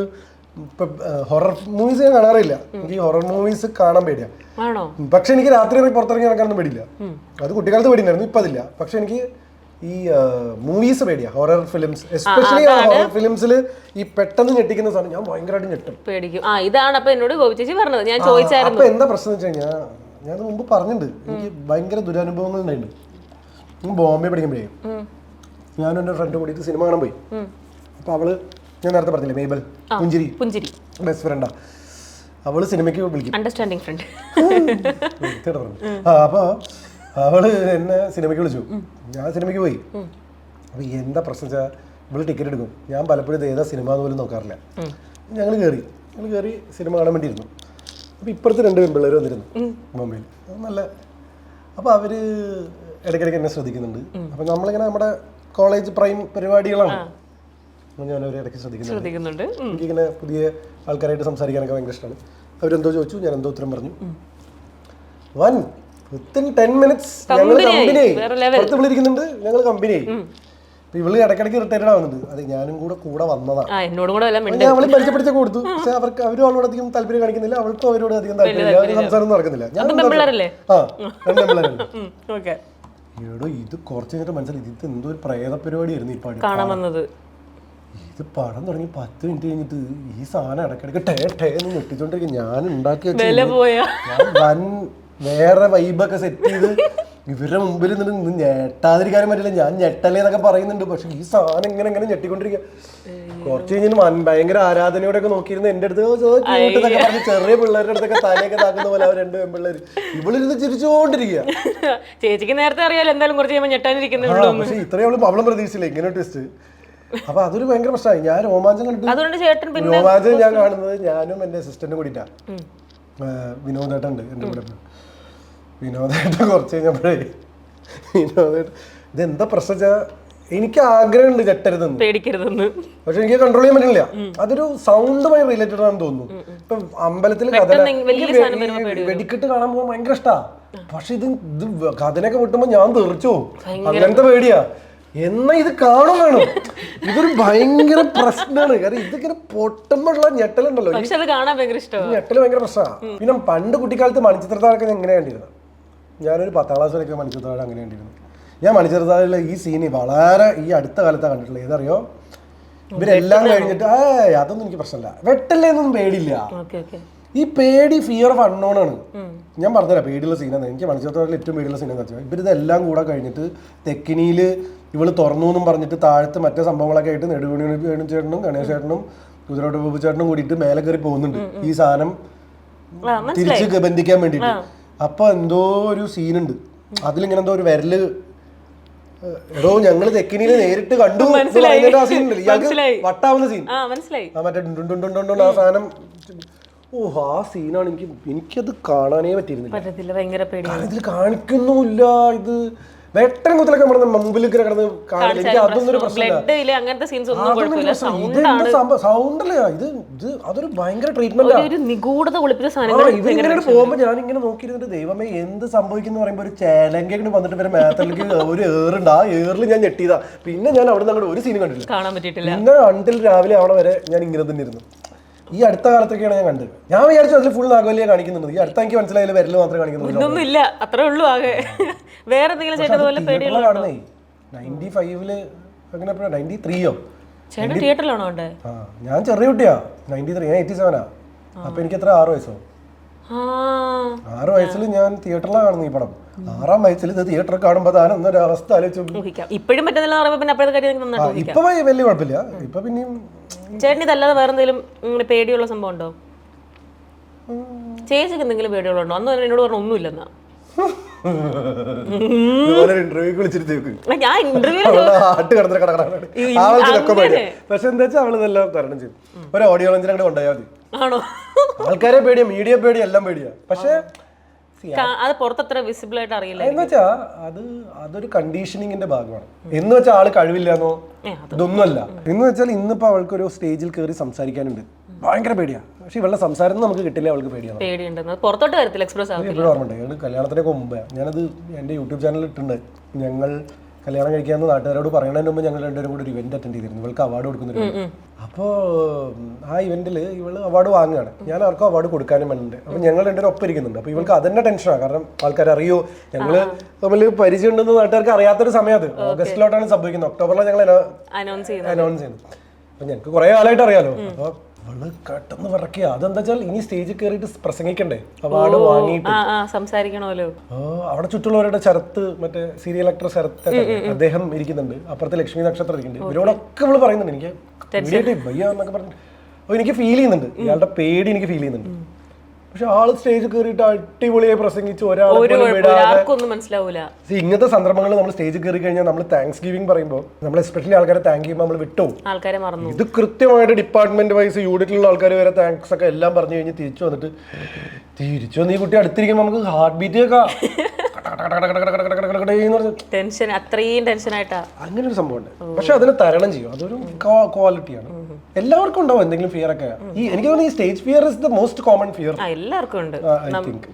ഇപ്പൊ ഹൊറർ മൂവീസ് ഞാൻ കാണാറില്ല, എനിക്ക് ഈ ഹൊറർ മൂവീസ് കാണാൻ പേടിയാ. പക്ഷെ എനിക്ക് രാത്രി പുറത്തിറങ്ങി നടക്കാനൊന്നും പേടിയില്ല. അത് കുട്ടിക്കാലത്ത് പേടിയുണ്ടായിരുന്നു, ഇപ്പൊ അതില്ല. പക്ഷെ എനിക്ക് ഈ മൂവീസ് പേടിയാ, ഹൊറർ ഫിലിംസ്, എസ്പെഷ്യലി ഹൊറർ ഫിലിംസിൽ ഈ പെട്ടെന്ന് ഞെട്ടിക്കുന്ന സാധനം ഞാൻ ഭയങ്കരമായിട്ട് ഞെട്ടും. ഇതാണ് അപ്പൊ എന്നോട് ഗോപിച്ചേച്ചി പറഞ്ഞത്. ഞാൻ ചോദിച്ചായിരുന്നു അപ്പൊ എന്താ പ്രശ്നം വെച്ച് കഴിഞ്ഞാൽ ഞാൻ മുമ്പ് പറഞ്ഞിട്ടുണ്ട്, എനിക്ക് ഭയങ്കര ദുരനുഭവങ്ങൾ ഉണ്ടായിട്ടുണ്ട്. ബോംബെ പഠിക്കുമ്പോഴേ ഞാനും എൻ്റെ ഫ്രണ്ട് കൂടിയിട്ട് സിനിമ കാണാൻ പോയി. അപ്പൊ അവള്, ഞാൻ നേരത്തെ പറഞ്ഞില്ലേ മേബൽ പുഞ്ചിരി ബെസ്റ്റ് ഫ്രണ്ടാ, അവള് സിനിമയ്ക്ക് വിളിക്കും. Understanding friend. അപ്പൊ അവള് എന്നെ സിനിമയ്ക്ക് വിളിച്ചു, ഞാൻ സിനിമയ്ക്ക് പോയി. അപ്പൊ എന്താ പ്രശ്നം വെച്ചാൽ ഇവള് ടിക്കറ്റ് എടുക്കും, ഞാൻ പലപ്പോഴും ഏതാ സിനിമ എന്ന് പോലും നോക്കാറില്ല. ഞങ്ങൾ കയറി സിനിമ കാണാൻ വേണ്ടിയിരുന്നു. അപ്പൊ ഇപ്പുറത്ത് 2 പെൺപിള്ളേർ വന്നിരുന്നു ബോംബെയിൽ, നല്ല. അപ്പൊ അവര് ഇടയ്ക്കിടയ്ക്ക് എന്നെ ശ്രദ്ധിക്കുന്നുണ്ട്. അപ്പൊ നമ്മളിങ്ങനെ നമ്മുടെ കോളേജ് പ്രൈം പരിപാടികളാണ്, ഞാൻ അവരെ ഇടയ്ക്ക് ശ്രദ്ധിക്കുന്നുണ്ട്. എനിക്കിങ്ങനെ പുതിയ ആൾക്കാരായിട്ട് സംസാരിക്കാനൊക്കെ ഭയങ്കര ഇഷ്ടമാണ്. അവരെന്തോ ചോദിച്ചു, ഞാൻ എന്തോ ഉത്തരം പറഞ്ഞു. Within 10 minutes ഞങ്ങൾ കമ്പനിയായി. പുറത്ത് വിളിക്കുന്നുണ്ട്, ഞങ്ങൾ കമ്പനിയായി. ഇവള് ഇടയ്ക്കിടയ്ക്ക് റിട്ടയർഡ് ആവുന്നുണ്ട്. അത് ഞാനും കൂടെ വന്നതാണ്. ഞാൻ അവളെ പരിചയപ്പെടുത്തി കൊടുത്തു. പക്ഷെ അവരും അവളോട് അധികം താല്പര്യം കാണിക്കുന്നില്ല, അവൾക്കും അവരോട് അധികം താല്പര്യമില്ല, സംസാരം നടക്കുന്നില്ല. എടോ ഇത് കുറച്ച് കഴിഞ്ഞിട്ട് മനസ്സിലായി, ഇത് എന്തോ ഒരു പ്രേത പരിപാടിയായിരുന്നു ഈ പടം കാണാൻ വന്നത്. ഇത് പടം തുടങ്ങി 10 മിനിറ്റ് കഴിഞ്ഞിട്ട് ഈ സാധനം ഇടയ്ക്കിടയ്ക്ക് ടേന്ന് ഞെട്ടിച്ചോണ്ടിരിക്കും. ഞാൻ ഉണ്ടാക്കി വൻ വേറെ വൈബൊക്കെ സെറ്റ് ചെയ്ത് ഇവരുടെ മുമ്പിൽ നിന്ന് ഞെട്ടാതിരിക്കാനും പറ്റില്ല. ഞാൻ ഞെട്ടല്ലേ എന്നൊക്കെ പറയുന്നുണ്ട്, പക്ഷെ ഈ സാധനം ഇങ്ങനെ ഞെട്ടിക്കൊണ്ടിരിക്കുക. കുറച്ച് കഴിഞ്ഞാൽ ഭയങ്കര ആരാധനയോടൊക്കെ നോക്കിയിരുന്ന എന്റെ അടുത്ത് പറഞ്ഞ് ചെറിയ പിള്ളേരുടെ അടുത്തൊക്കെ തലയൊക്കെ താക്കുന്ന പോലെ അവർ 2 പെൺപിള്ളേർ ഇവളിരുന്ന് ചിരിച്ചുകൊണ്ടിരിക്കുക. ചേച്ചിക്ക് നേരത്തെ അറിയാലോ എന്തായാലും കുറച്ച് കഴിയുമ്പോൾ ഞെട്ടാനിരിക്കുന്നു. പക്ഷെ ഇത്രയും അവളും പ്രതീക്ഷിച്ചില്ല ഇങ്ങനെ ട്വിസ്റ്റ്. അപ്പൊ അതൊരു ഭയങ്കര പ്രശ്നമായി. ഞാൻ രോമാഞ്ചം കണ്ടിട്ട് രോമാഞ്ചം ഞാൻ കാണുന്നത് ഞാനും എന്റെ അസിസ്റ്റന്റും കൂടിയിട്ടാ. വിനോദേട്ടൻ ഉണ്ട് എന്റെ കൂടെ. വിനോദേട്ടൻ കുറച്ച് കഴിഞ്ഞപ്പോഴേ ഇതെന്താ പ്രശ്നം വെച്ചാൽ എനിക്ക് ആഗ്രഹമുണ്ട് ഞെട്ടരുതെന്ന്, പേടിക്കരുതെന്ന്, പക്ഷെ എനിക്ക് കൺട്രോൾ ചെയ്യാൻ പറ്റില്ല. അതൊരു സൗണ്ടുമായി റിലേറ്റഡ് ആണെന്ന് തോന്നുന്നു. ഇപ്പൊ അമ്പലത്തിൽ വെടിക്കെട്ട് കാണാൻ പോകാൻ ഭയങ്കര ഇഷ്ടാ. പക്ഷെ ഇത് കഥനൊക്കെ വിട്ടുമ്പോ ഞാൻ തെറിച്ചു അങ്ങനത്തെ പേടിയാ. എന്നാ ഇത് കാണും. ഇതൊരു ഭയങ്കര പ്രശ്നമാണ്. കാരണം ഇതിങ്ങനെ പൊട്ടുമ്പോഴുള്ള ഞെട്ടലുണ്ടല്ലോ, ഞെട്ടല് ഭയങ്കര പ്രശ്നമാണ്. പിന്നെ പണ്ട് കുട്ടിക്കാലത്ത് മണിച്ചിത്രത്താഴൊക്കെ എങ്ങനെ കണ്ടിരുന്നത്, ഞാനൊരു 10ാം ക്ലാസ് വരെയൊക്കെ മണിച്ചിത്രത്താഴം അങ്ങനെ കണ്ടിരുന്നു. ഞാൻ മണിച്ചിത്രത്താഴിലെ ഈ സീന് വളരെ ഈ അടുത്ത കാലത്താണ് കണ്ടിട്ടുള്ളത്. ഏതറിയോ, ഇവരെല്ലാം കഴിഞ്ഞിട്ട് അതൊന്നും എനിക്ക് പ്രശ്നമില്ല, വെട്ടല്ലേ എന്നൊന്നും പേടിയില്ല. ഈ പേടി ഫിയർ ഓഫ് അൺനോൺ ആണ്. ഞാൻ പറഞ്ഞുതരാം പേടിയുള്ള സീനാണ്. എനിക്ക് മണിച്ചിത്രത്താഴിൽ ഏറ്റവും പേടിയുള്ള സീനെന്ന് വെച്ചാൽ ഇവരിതെല്ലാം കൂടെ കഴിഞ്ഞിട്ട് തെക്കിനിയിൽ ഇവള് തുറന്നു എന്നും പറഞ്ഞിട്ട് താഴത്ത് മറ്റേ സംഭവങ്ങളൊക്കെ ആയിട്ട് നെടുവേണി ചേട്ടനും ഗണേശ് ചേട്ടനും കുതിരോട്ട് ബാബു ചേട്ടനും കൂടിയിട്ട് മേലെ കയറി പോകുന്നുണ്ട് ഈ സാധനം തിരിച്ച് ബന്ധിക്കാൻ വേണ്ടിയിട്ട്. അപ്പൊ എന്തോ ഒരു സീനുണ്ട്, അതിലിങ്ങനെ എന്തോ ഒരു വിരല്, എടോ ഞങ്ങള് തെക്കിനിയിൽ നേരിട്ട് കണ്ടു ആ സീൻ ഉണ്ടല്ലോ, ഇയാൾക്ക് വട്ടാവുന്ന സീൻ, മറ്റേ ആ സാധനം. ആ സീനാണ് എനിക്കത് കാണാനേ പറ്റിയിരുന്നില്ല. ഇതിൽ കാണിക്കുന്നുമില്ല. ഇത് വെട്ടൻ കുത്തലൊക്കെ നമ്മുടെ മുമ്പിൽ കിടന്ന് കാണില്ല. എനിക്ക് അതൊന്നും പ്രശ്നമില്ല. സൗണ്ടല്ലേ ഇത് അതൊരു ഭയങ്കര ട്രീറ്റ്മെന്റ്. ഇവരിങ്ങനെ പോകുമ്പോ ഞാനിങ്ങനെ നോക്കിയിരുന്നിട്ട് ദൈവമേ എന്ത് സംഭവിക്കുന്നു പറയുമ്പോ ഒരു ചേലങ്കി വന്നിട്ട് വരെ മേത്തലേക്ക് ഒരു ഏറുണ്ട്. ആ ഏറിൽ ഞാൻ ഞെട്ടിയതാ. പിന്നെ ഞാൻ അവിടെ നിന്ന് ഒരു സീനും കണ്ടില്ല. പിന്നെ അണ്ടിൽ രാവിലെ അവിടെ വരെ ഞാൻ ഇങ്ങനെ തന്നെ ഇരുന്നു. ഈ അടുത്ത കാലത്തൊക്കെയാണ് ഞാൻ കണ്ടത്. ഞാൻ വിചാരിച്ചു അതിൽ ഫുൾ നാഗവല്ലിയ കാണിക്കുന്നുണ്ട്. ഈ അടുത്ത എനിക്ക് മനസ്സിലായാലും വിരല് മാത്രമേ കാണിക്കുന്നുള്ളൂ. 95 അങ്ങനെ 93 ചേട്ടൻ തിയേറ്ററിലാണോ ഉണ്ട്? ഞാൻ ചെറിയ കുട്ടിയാ, 93, ഞാൻ 87 അപ്പൊ എനിക്ക് എത്ര 6 വയസ്സോ? 6 വയസ്സിൽ ഞാൻ തിയേറ്ററിലാണ് കാണുന്നത് ഈ പടം. 6-ാം വയസ്സിൽ ഇത് തിയേറ്ററിൽ കാണുമ്പോൾ താനൊന്നൊരു അവസ്ഥ ആലോചിച്ചു. ഇപ്പോഴും പറ്റുന്നില്ല ഇപ്പൊ വലിയ കുഴപ്പമില്ല. ഇപ്പൊ പിന്നെയും ചേട്ടൻ ഇതല്ലാതെ വേറെ എന്തെങ്കിലും പേടിയുള്ള സംഭവം ഉണ്ടോ? ചേച്ചിക്ക് എന്തെങ്കിലും പേടികളുണ്ടോ? അന്ന് എന്നോട് പറഞ്ഞ ഒന്നുമില്ലെന്നാ. ഞാൻ പക്ഷെ എന്താ വെച്ചാൽ അവള് ഇതെല്ലാം തരണം ചെയ്തു. ഒരു ഓഡിയോ ലോഞ്ചിനെ അങ്ങോട്ട് കൊണ്ടുപോയാൽ മതി. ആണോ? ആൾക്കാരെ പേടിയാ, മീഡിയ പേടിയാ, എല്ലാം പേടിയാ. പക്ഷെ അത് പുറത്തത്ര വിസിബിൾ ആയിട്ട് അറിയില്ല. എന്ന് വെച്ചാ അതൊരു കണ്ടീഷനിങ്ങിന്റെ ഭാഗമാണ്. എന്ന് വെച്ചാൽ ആള് കഴിവില്ലാന്നോ ഇതൊന്നുമല്ല. എന്ന് വെച്ചാൽ ഇന്നിപ്പോ അവൾക്കൊരു സ്റ്റേജിൽ കയറി സംസാരിക്കാനുണ്ട്, ഭയങ്കര പേടിയാ. പക്ഷെ ഇവളുടെ സംസാരം നമുക്ക് കിട്ടില്ല, അവൾക്ക് പേടിയാണ്. പുറത്തോട്ട് വരത്തില്ല, എക്സ്പ്രസ് ആവും. എപ്പോഴും ഓർമ്മയുണ്ട്, ഞങ്ങൾ കല്യാണത്തിനൊക്കെ മുമ്പേ ഞാനത് എൻ്റെ യൂട്യൂബ് ചാനലിൽ ഇട്ടുണ്ട്. ഞങ്ങൾ കല്യാണം കഴിക്കാമെന്ന് നാട്ടുകാരോട് പറയുന്നതിന് മുമ്പ് ഞങ്ങൾ രണ്ടുപേരും കൂടി ഒരു ഇവന്റ് അറ്റൻഡ് ചെയ്തിരുന്നു. ഇവൾക്ക് അവാർഡ് കൊടുക്കുന്നൊരു. അപ്പോൾ ആ ഇവന്റിൽ ഇവള് അവാർഡ് വാങ്ങുകയാണ്. ഞാൻ ആർക്കും അവാർഡ് കൊടുക്കാനും വേണ്ടി. അപ്പോൾ ഞങ്ങൾ രണ്ടുപേരും ഒപ്പം ഇരിക്കുന്നുണ്ട്. അപ്പോൾ ഇവൾക്ക് അതന്നെ ടെൻഷനാണ്. കാരണം ആൾക്കാർ അറിയോ ഞങ്ങൾ തമ്മിൽ പരിചയം ഉണ്ടെന്ന് നാട്ടുകാർക്ക് അറിയാത്തൊരു സമയത്ത്. ഓഗസ്റ്റിലോട്ടാണ് സംഭവിക്കുന്നത്. ഒക്ടോബറിലാണ് ഞങ്ങൾ അനൗൺസ് ചെയ്യുന്നത്. അപ്പോൾ ഞങ്ങൾക്ക് കുറേ കാലമായിട്ട് അറിയാലോ. അപ്പോൾ അവള് കട്ടെന്ന് പറക്കുക. അതെന്താ വെച്ചാൽ ഇനി സ്റ്റേജിൽ കയറിയിട്ട് പ്രസംഗിക്കണ്ടേ, അവാർഡ് വാങ്ങിയിട്ട് സംസാരിക്കണമല്ലോ. അവിടെ ചുറ്റുള്ളവരുടെ ശരത്ത്, മറ്റേ സീരിയൽ ആക്ടർ ശരത്ത്, അദ്ദേഹം ഇരിക്കുന്നുണ്ട്. അപ്പുറത്തെ ലക്ഷ്മി നക്ഷത്രം ഇരിക്കുന്നുണ്ട്. ഇവരോടൊക്കെ ഇവള് പറയുന്നുണ്ട് എനിക്ക് ഭയ്യ എന്നൊക്കെ പറഞ്ഞു. അപ്പോൾ എനിക്ക് ഫീൽ ചെയ്യുന്നുണ്ട്, ഇയാളുടെ പേടി എനിക്ക് ഫീൽ ചെയ്യുന്നുണ്ട്. പക്ഷെ ആള് സ്റ്റേജിൽ കയറിയിട്ട് അടിപൊളിയായി പ്രസംഗിച്ച് മനസ്സിലാവൂല. ഇങ്ങനത്തെ സന്ദർഭങ്ങൾ നമ്മൾ സ്റ്റേജിൽ കയറി കഴിഞ്ഞാൽ നമ്മൾ താങ്ക്സ് ഗിവിംഗ് പറയുമ്പോൾ നമ്മൾ എസ്പെഷ്യലി ആൾക്കാരെ താങ്ക് ചെയ്യുമ്പോൾ നമ്മൾ വിട്ടു. ആൾക്കാരെ മറന്നു. ഇത് കൃത്യമായിട്ട് ഡിപ്പാർട്ട്മെന്റ് വൈസ് യൂണിറ്റിലുള്ള ആൾക്കാർ വരെ താങ്ക്സ് ഒക്കെ എല്ലാം പറഞ്ഞു കഴിഞ്ഞ് തിരിച്ചു വന്നിട്ട് ഈ കുട്ടി അടുത്തിരിക്കുമ്പോൾ നമുക്ക് ഹാർട്ട് ബീറ്റ് കേൾക്കാം. ടെൻഷൻ, അത്രയും ടെൻഷനായിട്ടാ. അങ്ങനെ ഒരു സംഭവമുണ്ട്. പക്ഷെ അതിനെ തരണം ചെയ്യും, അതൊരു ക്വാളിറ്റിയാണ്. എല്ലാവർക്കും ഉണ്ടാവും എന്തെങ്കിലും ഫിയർ ഒക്കെ. എനിക്ക് തോന്നുന്നു ഈ stage fear is the most common fear. എല്ലാവർക്കും ഉണ്ട്.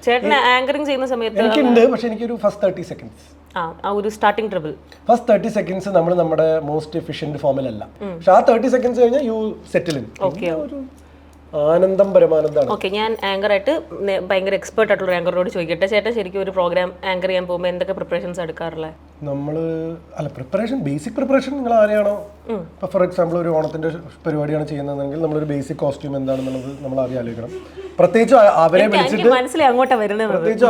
ചേട്ടൻ ആങ്കറിംഗ് ചെയ്യുന്ന സമയത്ത് എനിക്കുണ്ട്. പക്ഷെ എനിക്കൊരു ഫസ്റ്റ് 30 സെക്കൻഡ്സ് ഒരു സ്റ്റാർട്ടിംഗ് ട്രബിൾ, ഫസ്റ്റ് 30 സെക്കൻഡ്സ് നമ്മൾ നമ്മുടെ മോസ്റ്റ് എഫിഷ്യന്റ് ഫോമിലല്ല. പക്ഷെ ആ 30 സെക്കൻഡ്സ് കഴിഞ്ഞാൽ യു സെറ്റിൽ ഇൻ. ആനന്ദം പരമാനന്ദമാണ്. ഓക്കെ, ഞാൻ ആങ്കറായിട്ട് ഭയങ്കര എക്സ്പേർട്ട് ആയിട്ടുള്ള ആങ്കറോട് ചോദിക്കട്ടെ, ചേട്ടാ ശരിക്കും ഒരു പ്രോഗ്രാം ആങ്കർ ചെയ്യാൻ പോകുമ്പോൾ എന്തൊക്കെ പ്രിപ്പറേഷൻസ് എടുക്കാറുള്ളത്? പ്രിപ്പറേഷൻ, ബേസിക് പ്രിപ്പറേഷൻ നിങ്ങൾ ആരെയാണോ, ഇപ്പോൾ ഫോർ എക്സാമ്പിൾ ഒരു ഓണത്തിന്റെ പരിപാടിയാണ് ചെയ്യുന്നതെങ്കിൽ നമ്മളൊരു ബേസിക് കോസ്റ്റ്യൂം എന്താണെന്നുള്ളത് നമ്മൾ ആദ്യം ആലോചിക്കണം. പ്രത്യേകിച്ച്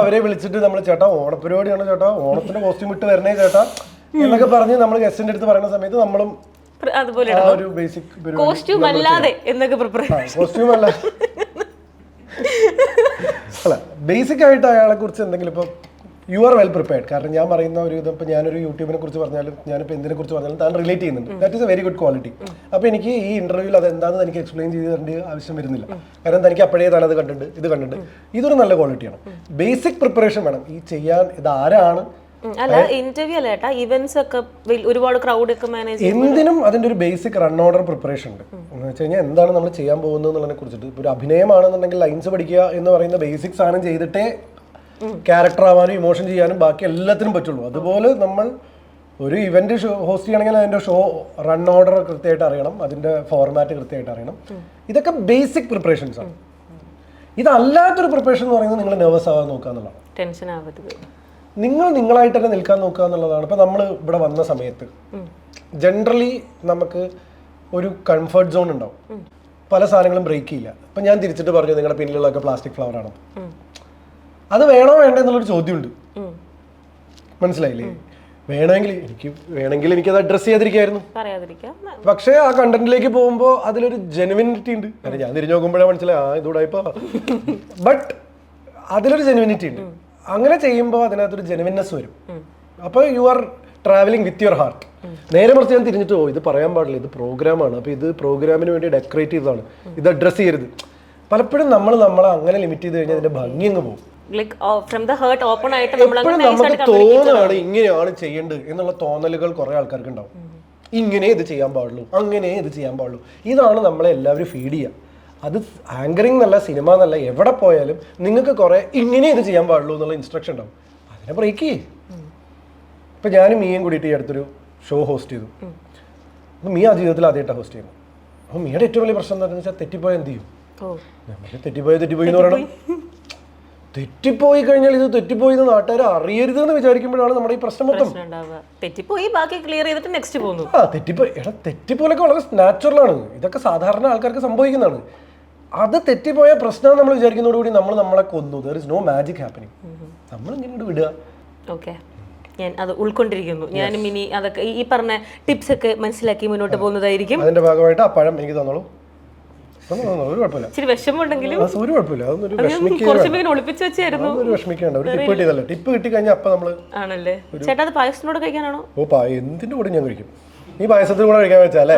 അവരെ വിളിച്ചിട്ട് നമ്മൾ ചേട്ടാ ഓണപരിപാടിയാണ് ചേട്ടാ, ഓണത്തിന്റെ കോസ്റ്റ്യൂം ഇട്ട് വരണേ ചേട്ടാ എന്നൊക്കെ പറഞ്ഞ് നമ്മൾ ഗസ്റ്റിന്റെ അടുത്ത് പറയുന്ന സമയത്ത് നമ്മളും അതുപോലെ കോസ്റ്റ്യൂം അല്ലാതെ എന്നൊക്കെ കോസ്റ്റ്യൂം അല്ല അല്ല ബേസിക് ആയിട്ട് അയാളെ കുറിച്ച് എന്തെങ്കിലും ഇപ്പൊ യു ആർ വെൽ പ്രിപ്പയർഡ്. കാരണം ഞാൻ പറയുന്ന ഒരു ഇത് ഇപ്പൊ ഞാനൊരു യൂട്യൂബിനെ കുറിച്ച് പറഞ്ഞാലും ഞാനിപ്പോൾ എന്തിനെ കുറിച്ച് പറഞ്ഞാലും താൻ റിലേറ്റ് ചെയ്യുന്നുണ്ട്. That is A very good quality. അപ്പോൾ എനിക്ക് ഈ ഇന്റർവ്യൂവിൽ അത് എന്താണെന്ന് എനിക്ക് എക്സ്പ്ലെയിൻ ചെയ്ത് തരേണ്ട ആവശ്യം വരുന്നില്ല. കാരണം തനിക്ക് അപ്പോഴേ താൻ അത് കണ്ടിട്ടുണ്ട്, ഇത് കണ്ടിട്ടുണ്ട്. ഇതൊരു നല്ല ക്വാളിറ്റിയാണ്. ബേസിക് പ്രിപ്പറേഷൻ വേണം ഈ ചെയ്യാൻ. ഇത് ആരാണ് അല്ല ഇന്റർവ്യൂ അല്ല ഏട്ടാ, ഇവന്റ്സ് ഒക്കെ ഒരുപാട് ക്രൗഡ് ഒക്കെ മാനേജ് എന്തിനും അതിന്റെ ഒരു ബേസിക് റൺ ഓർഡർ പ്രിപ്പറേഷൻ ഉണ്ട്. എന്ന് വെച്ച് കഴിഞ്ഞാൽ എന്താണ് നമ്മൾ ചെയ്യാൻ പോകുന്നത് എന്നുള്ളതിനെ കുറിച്ചിട്ട്. ഒരു അഭിനയമാണെന്നുണ്ടെങ്കിൽ ലൈൻസ് പഠിക്കുക എന്ന് പറയുന്ന ബേസിക് സാധനം ചെയ്തിട്ടേ ക്യാരക്ടർ ആവാനും ഇമോഷൻ ചെയ്യാനും ബാക്കി എല്ലാത്തിനും പറ്റുള്ളൂ. അതുപോലെ നമ്മൾ ഒരു ഇവന്റ് ഹോസ്റ്റ് ചെയ്യണമെങ്കിൽ അതിന്റെ ഷോ റൺ ഓർഡർ കൃത്യമായിട്ട് അറിയണം, അതിന്റെ ഫോർമാറ്റ് കൃത്യമായിട്ട് അറിയണം. ഇതൊക്കെ ബേസിക് പ്രിപ്പറേഷൻസ് ആണ്. ഇതല്ലാത്തൊരു പ്രിപ്പറേഷൻ എന്ന് പറയുന്നത് നിങ്ങൾ നെർവസ് ആവാൻ നോക്കുക എന്നുള്ളതാണ്. ടെൻഷൻ ആവരുത്, നിങ്ങൾ നിങ്ങളായിട്ട് തന്നെ നിൽക്കാൻ നോക്കുക എന്നുള്ളതാണ്. ഇപ്പം നമ്മൾ ഇവിടെ വന്ന സമയത്ത് ജനറലി നമുക്ക് ഒരു കംഫർട്ട് സോൺ ഉണ്ടാവും, പല സാധനങ്ങളും ബ്രേക്ക് ചെയ്യില്ല. ഇപ്പം ഞാൻ തിരിച്ചിട്ട് പറഞ്ഞു നിങ്ങളുടെ പിന്നിലുള്ളതൊക്കെ പ്ലാസ്റ്റിക് ഫ്ലവർ ആണ്, അത് വേണോ വേണ്ട എന്നുള്ളൊരു ചോദ്യമുണ്ട്. മനസ്സിലായില്ലേ? വേണമെങ്കിൽ എനിക്കത് അഡ്രസ് ചെയ്യാതിരിക്കായിരുന്നു. പക്ഷേ ആ കണ്ടന്റിലേക്ക് പോകുമ്പോൾ അതിലൊരു ജെനുവിനിറ്റി ഉണ്ട്. കാരണം ഞാൻ തിരിഞ്ഞു നോക്കുമ്പോഴേ മനസ്സിലായി ഇതൂടായിപ്പോ, ബട്ട് അതിലൊരു ജെനുവിനിറ്റി ഉണ്ട്. അങ്ങനെ ചെയ്യുമ്പോൾ അതിനകത്തൊരു ജെനുവിനെസ് വരും. അപ്പോൾ you are travelling with your heart. നേരെ മറിച്ച് ഞാൻ തിരിഞ്ഞിട്ട് ഇത് പറയാൻ പാടില്ല, ഇത് പ്രോഗ്രാമാണ്, അപ്പോൾ ഇത് പ്രോഗ്രാമിന് വേണ്ടി ഡെക്കറേറ്റ് ചെയ്തതാണ്, ഇത് അഡ്രസ്സ് ചെയ്യരുത്. പലപ്പോഴും നമ്മളെ അങ്ങനെ ലിമിറ്റ് ചെയ്ത് കഴിഞ്ഞാൽ അതിന്റെ ഭംഗി അങ്ങ് പോകും. എപ്പോഴും നമുക്ക് തോന്നുകയാണ് ഇങ്ങനെയാണ് ചെയ്യേണ്ടത് എന്നുള്ള തോന്നലുകൾ കുറെ ആൾക്കാർക്ക് ഉണ്ടാവും. ഇങ്ങനെ ഇത് ചെയ്യാൻ പാടുള്ളൂ, അങ്ങനെ ഇത് ചെയ്യാൻ പാടുള്ളൂ. ഇതാണ് നമ്മളെ എല്ലാവരും ഫീഡ് ചെയ്യുക. അത് ആങ്കറിങ് എന്നല്ല, സിനിമ എന്നല്ല, എവിടെ പോയാലും നിങ്ങൾക്ക് കുറെ ഇങ്ങനെ ഇത് ചെയ്യാൻ പാടുള്ളൂ എന്നുള്ള ഇൻസ്ട്രക്ഷൻ ഉണ്ടാവും. അതിനെ ബ്രേക്ക് ചെയ്യേ. ഇപ്പം ഞാനും മീയും കൂടിയിട്ട് ഈ അടുത്തൊരു ഷോ ഹോസ്റ്റ് ചെയ്തു. അപ്പം മീ ആ ജീവിതത്തിൽ ആദ്യമായിട്ടാണ് ഹോസ്റ്റ് ചെയ്യുന്നത്. അപ്പം മീയുടെ ഏറ്റവും വലിയ പ്രശ്നം എന്താണെന്ന് വെച്ചാൽ തെറ്റിപ്പോയാൽ എന്ത് ചെയ്യും? തെറ്റിപ്പോയി എന്ന് പറയണം. തെറ്റിപ്പോയി കഴിഞ്ഞാൽ ഇത് തെറ്റിപ്പോയി എന്ന് നാട്ടുകാർ അറിയരുത് എന്ന് വിചാരിക്കുമ്പോഴാണ് നമ്മുടെ ഈ പ്രശ്നം മൊത്തം. തെറ്റിപ്പോയി ബാക്കി ക്ലിയർ ചെയ്തിട്ട് നെക്സ്റ്റ് പോകുന്നു. തെറ്റിപ്പോലൊക്കെ വളരെ നാച്ചുറലാണ്. ഇതൊക്കെ സാധാരണ ആൾക്കാർക്ക് സംഭവിക്കുന്നതാണ്. അത് തെറ്റിപ്പോയ പ്രശ്നം നമ്മൾ വിചാരിക്കുന്നതോടുകൂടി നമ്മൾ നമ്മളെ കൊന്നു. There is no magic happening. നമ്മൾ ഇങ്ങനെ വിടുക. ഓക്കെ, ഞാൻ അത് ഉൾക്കൊണ്ടിരിക്കുന്നു. ഞാനും ഇനി അതൊക്കെ ഈ പറഞ്ഞ ടിപ്സ് ഒക്കെ മനസ്സിലാക്കി മുന്നോട്ട് പോകുന്നതായിരിക്കും. അതിന്റെ ഭാഗമായിട്ട് ആ പഴം എനിക്ക് തന്നോളൂ. ഒരു കുഴപ്പമില്ല. ഇച്ചിരി വിഷമമുണ്ടെങ്കിലും ഒരു കുഴപ്പമില്ല. അതൊന്നും ഒളിപ്പിച്ച് വെച്ചായിരുന്നു. വിഷമിക്കേണ്ട. ഒരു ടിപ്പ് കിട്ടിയതല്ലേ. ടിപ്പ് കിട്ടി കഴിഞ്ഞാൽ അപ്പൊ നമ്മള് ആണല്ലേ. ചേട്ടാ അത് പായസത്തിനോട് കഴിക്കാനാണോ? എന്തിന്റെ കൂടെ ഞാൻ കഴിക്കും. നീ പായസത്തിന് കൂടെ കഴിക്കാൻ വെച്ചാലേ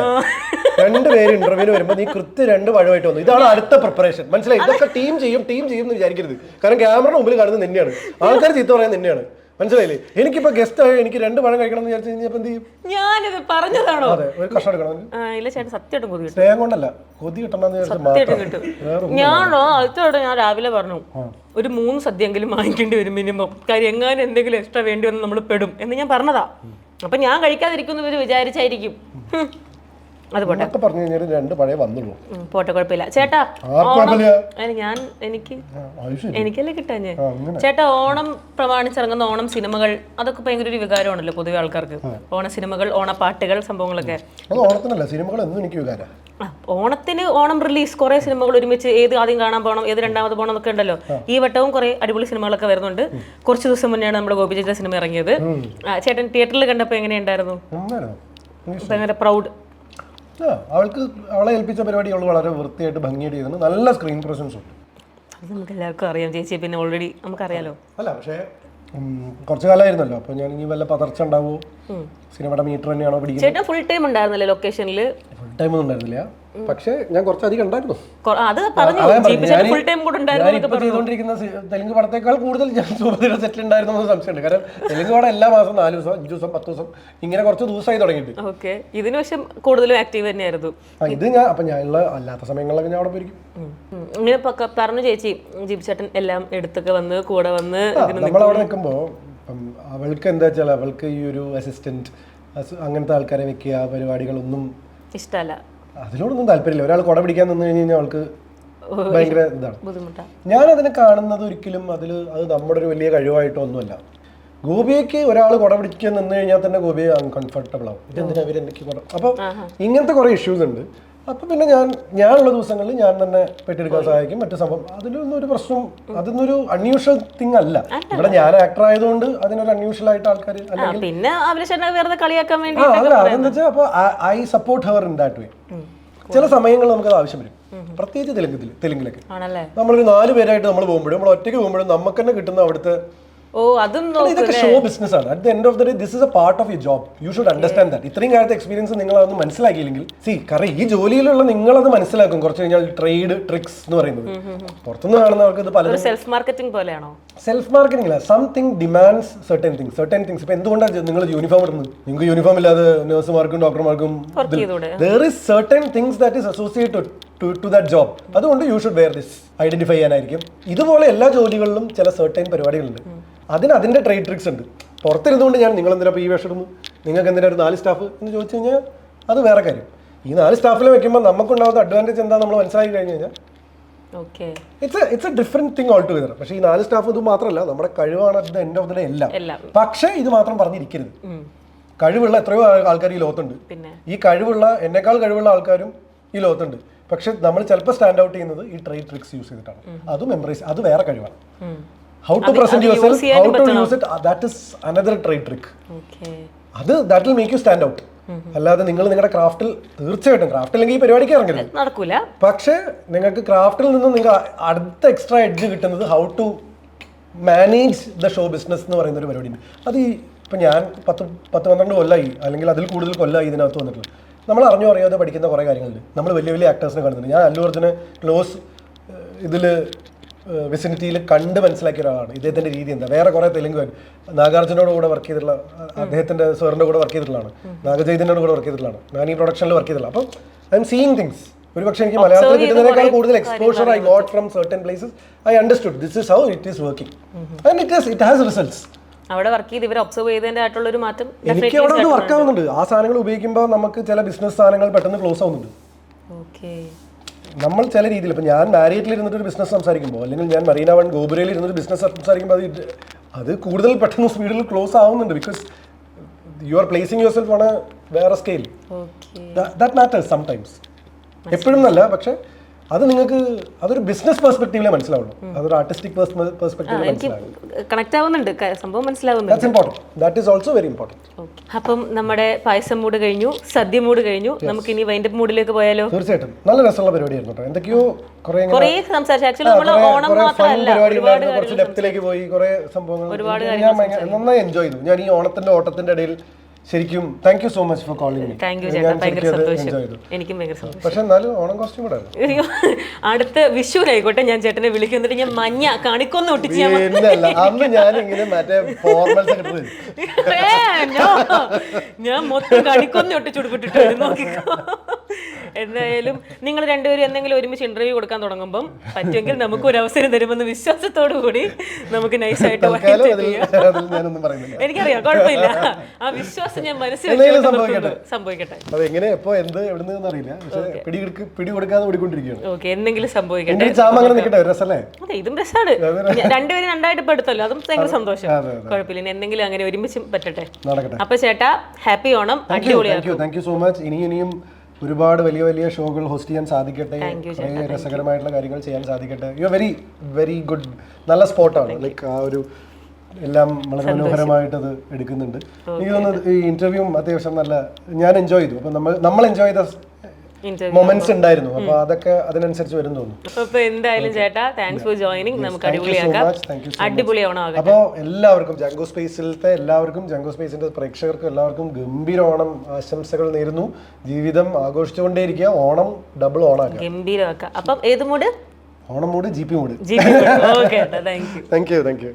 2 പേര് ഇന്റർവ്യൂവിന് വരുമ്പോ നീ കൃത്യം 2 പഴമായിട്ട് വന്നു. ഇതാണ് അടുത്ത പ്രിപ്പറേഷൻ. മനസ്സിലായി? ഇതൊക്കെ ടീം ചെയ്യും എന്ന് വിചാരിക്കരുത്. കാരണം ക്യാമറയുടെ മുമ്പിൽ കാണുന്നത് നിന്നെയാണ്. ആൾക്കാർ ചീത്ത പറയുന്നത് നിന്നെയാണ്. മനസ്സിലായില്ലേ? എനിക്കിപ്പോ ഗസ്റ്റ് ആയി എനിക്ക് 2 പഴം കഴിക്കണം എന്ന് വിചാരിച്ചു കഴിഞ്ഞാൽ എന്ത് ചെയ്യും? ഞാനിത് പറഞ്ഞതാണോ? അതെ, ഒരു കഷ്ണം എടുക്കണം. ഇല്ല ചേട്ടാ, സത്യമായിട്ടും കൊതി കിട്ടും. സ്നേഹം കൊണ്ടല്ല, കൊതി കിട്ടണം. ഞാനോ അടുത്തോടെ ഞാൻ രാവിലെ പറഞ്ഞു ഒരു 3 സദ്യയെങ്കിലും വാങ്ങിക്കേണ്ടി വരും മിനിമം. കാര്യം എങ്ങാനും എന്തെങ്കിലും എക്സ്ട്രാ വേണ്ടി വന്ന് നമ്മൾ പെടും എന്ന് ഞാൻ പറഞ്ഞതാ. അപ്പൊ ഞാൻ കഴിക്കാതിരിക്കുന്നു വിചാരിച്ചായിരിക്കും. അത് പോട്ടെ, പറഞ്ഞു കഴിഞ്ഞാൽ 2 പഴയ വന്നുള്ളൂ. പോട്ടെ, കുഴപ്പമില്ല ചേട്ടാ. എനിക്കല്ലേ കിട്ടാഞ്ഞേ ചേട്ടാ. ഓണം പ്രമാണിച്ചിറങ്ങുന്ന ഓണം സിനിമകൾ അതൊക്കെ ഭയങ്കര ഒരു വികാരമാണല്ലോ പൊതുവെ ആൾക്കാർക്ക്. ഓണ സിനിമകൾ, ഓണപ്പാട്ടുകൾ, സംഭവങ്ങളൊക്കെ. ഓണത്തിന് ഓണം റിലീസ് കുറെ സിനിമകൾ ഒരുമിച്ച്, ഏത് ആദ്യം കാണാൻ പോകണം, ഏത് രണ്ടാമത് പോകണം എന്നൊക്കെ ഉണ്ടല്ലോ. ഈ വട്ടവും കുറെ അടിപൊളി സിനിമകളൊക്കെ വരുന്നുണ്ട്. കുറച്ച് ദിവസം മുന്നെയാണ് നമ്മുടെ ഗോപിചേച്ചിയുടെ സിനിമ ഇറങ്ങിയത്. ചേട്ടൻ തിയേറ്ററിൽ കണ്ടപ്പോൾ എങ്ങനെയുണ്ടായിരുന്നു? ഭയങ്കര പ്രൗഡ്. അവളെ ഏൽപ്പിച്ച പരിപാടി അവൾ വളരെ വൃത്തിയായിട്ട് ഭംഗിയായിട്ട് ചെയ്തിട്ടുണ്ട്. നല്ല സ്ക്രീൻ പ്രസൻസ് ഉണ്ട്. അത് നമുക്ക് എല്ലാവർക്കും അറിയാം ചേച്ചി, പിന്നെ ഓൾറെഡി നമുക്കറിയാലോ. അല്ല, പക്ഷേ കുറച്ചു കാലമായിരുന്നല്ലോ. അപ്പൊ ഞാൻ ഇനി വല്ല പതർച്ച ഉണ്ടാവോ? സിനിമയുടെ മീറ്റർ തന്നെയാണോ പിടിക്കുന്നത്? ചേട്ടാ ഫുൾ ടൈം ഉണ്ടായിരുന്നല്ലേ ലൊക്കേഷനിൽ? ഫുൾ ടൈം ഒന്നും ഉണ്ടായിരുന്നില്ല, പക്ഷേ ഞാൻ കുറച്ചധികം ഉണ്ടായിരുന്നു. ഞാനിപ്പോ ചെയ്തുകൊണ്ടിരിക്കുന്ന തെലുങ്ക് പടത്തേക്കാൾ കൂടുതൽ ഞാൻ സൂപ്പർ സെറ്റിൽ ഉണ്ടായിരുന്നു സംശയമുണ്ട്. കാരണം തെലുങ്ക് പടം എല്ലാ മാസം 4 ദിവസം, 5 ദിവസം, 10 ദിവസം ഇങ്ങനെ കുറച്ച് ദിവസമായി തുടങ്ങിയിട്ട്. ഇതിന് പക്ഷേ കൂടുതലും ആക്റ്റീവ് തന്നെയായിരുന്നു. ഇത് ഞാൻ അപ്പൊ ഞാനുള്ള അല്ലാത്ത സമയങ്ങളിലൊക്കെ ഞാൻ അവിടെ പോയിരിക്കും. ഇങ്ങനെ പറഞ്ഞു ചേച്ചി, ജിബി ചേട്ടൻ എല്ലാം എടുത്തൊക്കെ വന്ന് കൂടെ വന്ന് നമ്മളവിടെ നിൽക്കുമ്പോ അവൾക്ക് എന്താ വെച്ചാൽ അവൾക്ക് ഈ ഒരു അസിസ്റ്റന്റ് അങ്ങനത്തെ ആൾക്കാരെ വെക്കുക പരിപാടികളൊന്നും ഇഷ്ടമല്ല. അതിനോടൊന്നും താല്പര്യമില്ല. ഒരാൾ കുട പിടിക്കാൻ നിന്ന് കഴിഞ്ഞാൽ അവൾക്ക് ഭയങ്കര ഇതാണ്. ഞാൻ അതിനെ കാണുന്നത് ഒരിക്കലും അത് നമ്മുടെ ഒരു വലിയ കഴിവായിട്ടൊന്നുമല്ല. ഗോപിയയ്ക്ക് ഒരാൾ കുട പിടിക്കാൻ നിന്ന് കഴിഞ്ഞാൽ തന്നെ ഗോപിയെ അൺകംഫർട്ടബിൾ ആവും. ഇതെന്തിനാ അവരെനിക്ക് കുട. അപ്പോൾ ഇങ്ങനത്തെ കുറേ ഇഷ്യൂസ് ഉണ്ട്. അപ്പം പിന്നെ ഞാനുള്ള ദിവസങ്ങളിൽ ഞാൻ തന്നെ പെട്ടെടുക്കാൻ സഹായിക്കും. മറ്റു സംഭവം അതിലൊന്നും ഒരു പ്രശ്നം, അതൊന്നൊരു അൺയൂഷ്വൽ തിങ് അല്ല. ഇവിടെ ഞാൻ ആക്ടർ ആയതുകൊണ്ട് അതിനൊരു അൺയൂഷ്വൽ ആയിട്ട് ആൾക്കാർ പിന്നെ അതെന്താ വെച്ചാൽ അപ്പോൾ I support her in that way. ചില സമയങ്ങളിൽ നമുക്കത് ആവശ്യം വരും. പ്രത്യേകിച്ച് തെലുങ്കിലൊക്കെ നമ്മളൊരു 4 പേരായിട്ട് നമ്മൾ പോകുമ്പോഴും നമ്മൾ ഒറ്റയ്ക്ക് പോകുമ്പോഴും നമുക്ക് തന്നെ കിട്ടുന്ന അവിടുത്തെ ഇതൊക്കെ ഷോ ബിസിനസ് ആണ്. At the end of the day this is A part of your job. You should understand that. ഇത്രയും കാലത്തെ എക്സ്പീരിയൻസ് നിങ്ങൾ അതൊന്നും മനസ്സിലാക്കിയില്ലെങ്കിൽ കാരണം ഈ ജോലിയിലുള്ള നിങ്ങളത് മനസ്സിലാക്കും കുറച്ച് കഴിഞ്ഞാൽ. ട്രേഡ് ട്രിക്സ് എന്ന് പറയുന്നത് പുറത്തുനിന്ന് കാണുന്നവർക്ക് ഇത് പലരും സെൽഫ് മാർക്കറ്റിംഗ് പോലെയാണോ? സെൽഫ് മാർക്കറ്റിംഗ് അല്ല, സംതിങ് ഡിമാൻഡ്സ് സർട്ടൻ തിങ്സ്. ഇപ്പൊ എന്തുകൊണ്ടാണ് നിങ്ങൾ യൂണിഫോം ഇടുന്നത്? നിങ്ങൾക്ക് യൂണിഫോം ഇല്ലാതെ നഴ്സുമാർക്കും ഡോക്ടർമാർക്കും there is certain things that is associated to that job. അതുകൊണ്ട് you should wear this identify ചെയ്യാനായിരിക്കും. ഇതുപോലെ എല്ലാ ജോലികളിലും ചില സർട്ടൻ പരിപാടികളുണ്ട്. അതിന്റെ ട്രേഡ് ട്രിക്സ് ഉണ്ട്. പുറത്തിരുന്നുകൊണ്ട് ഞാൻ നിങ്ങൾ എന്തിനാ ഈ വേഷം ഇടുന്നു, നിങ്ങൾക്ക് എന്തിനാ ഒരു 4 സ്റ്റാഫ് എന്ന് ചോദിച്ചു കഴിഞ്ഞാൽ അത് വേറെ കാര്യം. ഈ 4 സ്റ്റാഫിൽ വെക്കുമ്പോൾ നമുക്കുണ്ടാകുന്ന അഡ്വാൻറ്റേജ് എന്താ നമ്മൾ മനസ്സിലാക്കി കഴിഞ്ഞ് കഴിഞ്ഞാൽ it's A different thing all together. പക്ഷേ ഈ 4 സ്റ്റാഫ് ഇത് മാത്രമല്ല, നമ്മുടെ കഴിവാണ് at the end of the day എല്ലാം. പക്ഷേ ഇത് മാത്രം പറഞ്ഞിരിക്കരുത്. കഴിവുള്ള എത്രയോ ആൾക്കാർ ഈ ലോകത്തുണ്ട്. ഈ കഴിവുള്ള എന്നെക്കാൾ കഴിവുള്ള ആൾക്കാരും ഈ ലോകത്തുണ്ട്. പക്ഷെ നമ്മൾ ചിലപ്പോൾ സ്റ്റാൻഡ് ഔട്ട് ചെയ്യുന്നത് ഈ ട്രേഡ് ട്രിക്സ് യൂസ് ചെയ്തിട്ടാണ്. അതും എംബ്രേസ്, അത് വേറെ കഴിവാണ്. How to present yourself, how to use it, that is another trade trick. That will make you stand out. അല്ലാതെ നിങ്ങൾ നിങ്ങളുടെ ക്രാഫ്റ്റിൽ തീർച്ചയായിട്ടും ക്രാഫ്റ്റ് അല്ലെങ്കിൽ ഈ പരിപാടിക്ക് ഇറങ്ങരുത്, നടക്കൂല. പക്ഷേ നിങ്ങൾക്ക് ക്രാഫ്റ്റിൽ നിന്ന് നിങ്ങൾ അടുത്ത എക്സ്ട്രാ എഡ്ജ് കിട്ടുന്നത് how to manage the show business എന്ന് പറയുന്ന ഒരു പരിപാടിയുണ്ട്. അത് ഇപ്പം ഞാൻ 10-12 കൊല്ലമായി അല്ലെങ്കിൽ അതിൽ കൂടുതൽ കൊല്ലമായി ഇതിനകത്ത് വന്നിട്ടുള്ളത്. നമ്മൾ അറിഞ്ഞോ അറിയാതെ പഠിക്കുന്ന കുറേ കാര്യങ്ങളുണ്ട്. നമ്മൾ വലിയ വലിയ ആക്ടേഴ്സിനെ കാണുന്നുണ്ട്. ഞാൻ അല്ലു അർജുനെ ക്ലോസ് ഇതിൽ വിസിനിറ്റിയിൽ കണ്ട് മനസ്സിലാക്കിയ ഒരാളാണ്. ഇദ്ദേഹത്തിൻ്റെ രീതി എന്താ. വേറെ കുറേ തെലുങ്ക് നാഗാർജുനോട് കൂടെ വർക്ക് ചെയ്തിട്ടുള്ള, അദ്ദേഹത്തിൻ്റെ സാറിൻ്റെ കൂടെ വർക്ക് ചെയ്തിട്ടുള്ളതാണ്, നാഗചൈതന്യയുടെ കൂടെ വർക്ക് ചെയ്തിട്ടുള്ളതാണ്, ഞാൻ ഈ പ്രൊഡക്ഷനിൽ വർക്ക് ചെയ്തിട്ടുള്ള. അപ്പം ഐ എം സീയിങ് തിങ്സ്. ഒരു പക്ഷേ എനിക്ക് മലയാളത്തിൽ കിട്ടുന്നതിനേക്കാൾ കൂടുതൽ exposure I got from certain places. I understood this is how it is working and it has results. അവിടെ വർക്ക് ചെയ്ത് ഇവർ ഒബ്സർവ് ചെയ്തതിന്റെ ആയിട്ടുള്ള ഒരു മാറ്റം എനിക്ക് അവിടെ അത് വർക്ക് ആവുന്നുണ്ട്. ആ സാധനങ്ങൾ ഉപയോഗിക്കുമ്പോൾ നമുക്ക് ചില ബിസിനസ് സാധനങ്ങൾ പെട്ടെന്ന് ക്ലോസ് ആവുന്നുണ്ട്. നമ്മൾ ചില രീതിയിൽ ഇപ്പം ഞാൻ മാരിയറ്റിൽ ഇരുന്നിട്ട് ഒരു ബിസിനസ് സംസാരിക്കുമ്പോൾ അല്ലെങ്കിൽ ഞാൻ മറീന വൺ ഗോപുരയിൽ ഇരുന്നൊരു ബിസിനസ് സംസാരിക്കുമ്പോൾ അത് കൂടുതൽ പെട്ടെന്ന് സ്പീഡിൽ ക്ലോസ് ആവുന്നുണ്ട്. Because you are placing your self on A വേറെ സ്കെയിൽ. That matters sometimes. എപ്പോഴും നല്ല, പക്ഷെ അത് നിങ്ങൾക്ക് അതൊരു ബിസിനസ് പെർസ്പെക്റ്റീവിലെ മനസ്സിലാവുള്ളൂ. അതൊരു ആർട്ടിസ്റ്റിക് പെർസ്പെക്റ്റീവിൽ കണക്ട് ആവുന്നുണ്ട്, സംഭവം മനസ്സിലാവുന്നുണ്ട്. That is also very important. അപ്പം നമ്മുടെ പായസം മൂഡ് കഴിഞ്ഞു, സദ്യ മൂഡ് കഴിഞ്ഞു, നമുക്ക് ഇനി വൈൻഡപ്പ് മൂഡിലേക്ക് പോയാലോ? തീർച്ചയായിട്ടും നല്ല രസമുള്ള പരിപാടിയായിരുന്നു കേട്ടോ. എന്തൊക്കെയോ കുറേ സംസാരിച്ചു. ആക്ച്വലി നമ്മൾ ഓണം മാത്രമല്ല, കുറച്ച് ഡെപ്തിലേക്ക് പോയി, കുറെ സംഭവങ്ങൾ ഞാൻ നന്നായി എൻജോയ് ചെയ്തു. ഞാൻ ഈ ഓട്ടത്തിന്റെ ഇടയിൽ ശരിക്കും thank you so much for calling me. Thank you ചേട്ടാ, ഭയങ്കര സന്തോഷം. എനിക്കും ഭയങ്കര സന്തോഷം. പക്ഷെ എന്നാലും ഓണം കോസ്റ്റ്യൂം കൂടെ അടുത്ത വിഷുവിനായിക്കോട്ടെ ഞാൻ ചേട്ടനെ വിളിക്കുന്നിട്ട് ഞാൻ മഞ്ഞ കണിക്കൊന്ന് ഒട്ടിച്ച് അന്ന് ഞാൻ ഇങ്ങനെ മറ്റേ ഫോർമൽസ് ഞാൻ മൊത്തം കണിക്കൊന്ന് ഒട്ടിച്ചു കൊടുത്തിട്ട് നോക്കിക്കോ. എന്തായാലും നിങ്ങൾ രണ്ടുപേരും എന്തെങ്കിലും ഒരുമിച്ച് ഇന്റർവ്യൂ കൊടുക്കാൻ തുടങ്ങുമ്പോൾ പറ്റുമെങ്കിൽ നമുക്ക് ഒരു അവസരം തരുമെന്ന് വിശ്വാസത്തോടു കൂടി നമുക്ക് നൈസായിട്ട് എനിക്കറിയാം, കുഴപ്പമില്ല. ആ വിശ്വാസം ഞാൻ മനസ്സിൽ സംഭവിക്കട്ടെ. അതെങ്ങനെ എപ്പോ എന്ത് എവിടുന്ന് അറിയില്ല, പിടി കൊടുക്കാതെ ഓടിക്കൊണ്ടിരിക്കുകയാണ്. ഓക്കെ, എന്തെങ്കിലും സംഭവിക്കട്ടെ. അതെ, ഇതും രസമാണ്. രണ്ടുപേരും രണ്ടായിട്ട് ഇപ്പൊ എടുത്തല്ലോ, അതും ഭയങ്കര സന്തോഷം. കുഴപ്പമില്ല, എന്തെങ്കിലും അങ്ങനെ ഒരുമിച്ച് പറ്റട്ടെ. അപ്പൊ ചേട്ടാ, ഹാപ്പി ഓണം. അടിപൊളിയാക്കും. Thank you so much. ഇനിയും ഒരുപാട് വലിയ വലിയ ഷോകൾ ഹോസ്റ്റ് ചെയ്യാൻ സാധിക്കട്ടെ, രസകരമായിട്ടുള്ള കാര്യങ്ങൾ ചെയ്യാൻ സാധിക്കട്ടെ. You are very very good. നല്ല സ്പോട്ടാണ്. ലൈക്ക് ആ ഒരു എല്ലാം വളരെ മനോഹരമായിട്ട് അത് എടുക്കുന്നുണ്ട്. എനിക്ക് തോന്നുന്നു ഈ ഇന്റർവ്യൂ അത്യാവശ്യം നല്ല ഞാൻ എൻജോയ് ചെയ്തു. അപ്പൊ നമ്മൾ എൻജോയ് ചെയ്ത മൊമെന്റ്സ് ഉണ്ടായിരുന്നു. അപ്പൊ അതൊക്കെ അതിനനുസരിച്ച് വരും തോന്നുന്നു. അപ്പൊ എന്തായാലും ചേട്ടാ, താങ്ക്സ് ഫോർ ജോയിനിങ്. നമുക്ക് അടിപൊളിയാക്കാം. അടിപൊളിയാവണം. അപ്പോൾ എല്ലാവർക്കും ജാങ്കോ സ്പേസിലത്തെ എല്ലാവർക്കും, ജാങ്കോ സ്പേസിന്റെ പ്രേക്ഷകർക്കും എല്ലാവർക്കും ഗംഭീര ഓണം ആശംസകൾ നേരുന്നു. ജീവിതം ആഘോഷിച്ചുകൊണ്ടേയിരിക്കുക. ഓണം ഡബിൾ ഓണാക്കാം, ഗംഭീരമാക്കാം. അപ്പം ഏത് mood? Onam mood, GP mood. Okay, thank you. Thank you.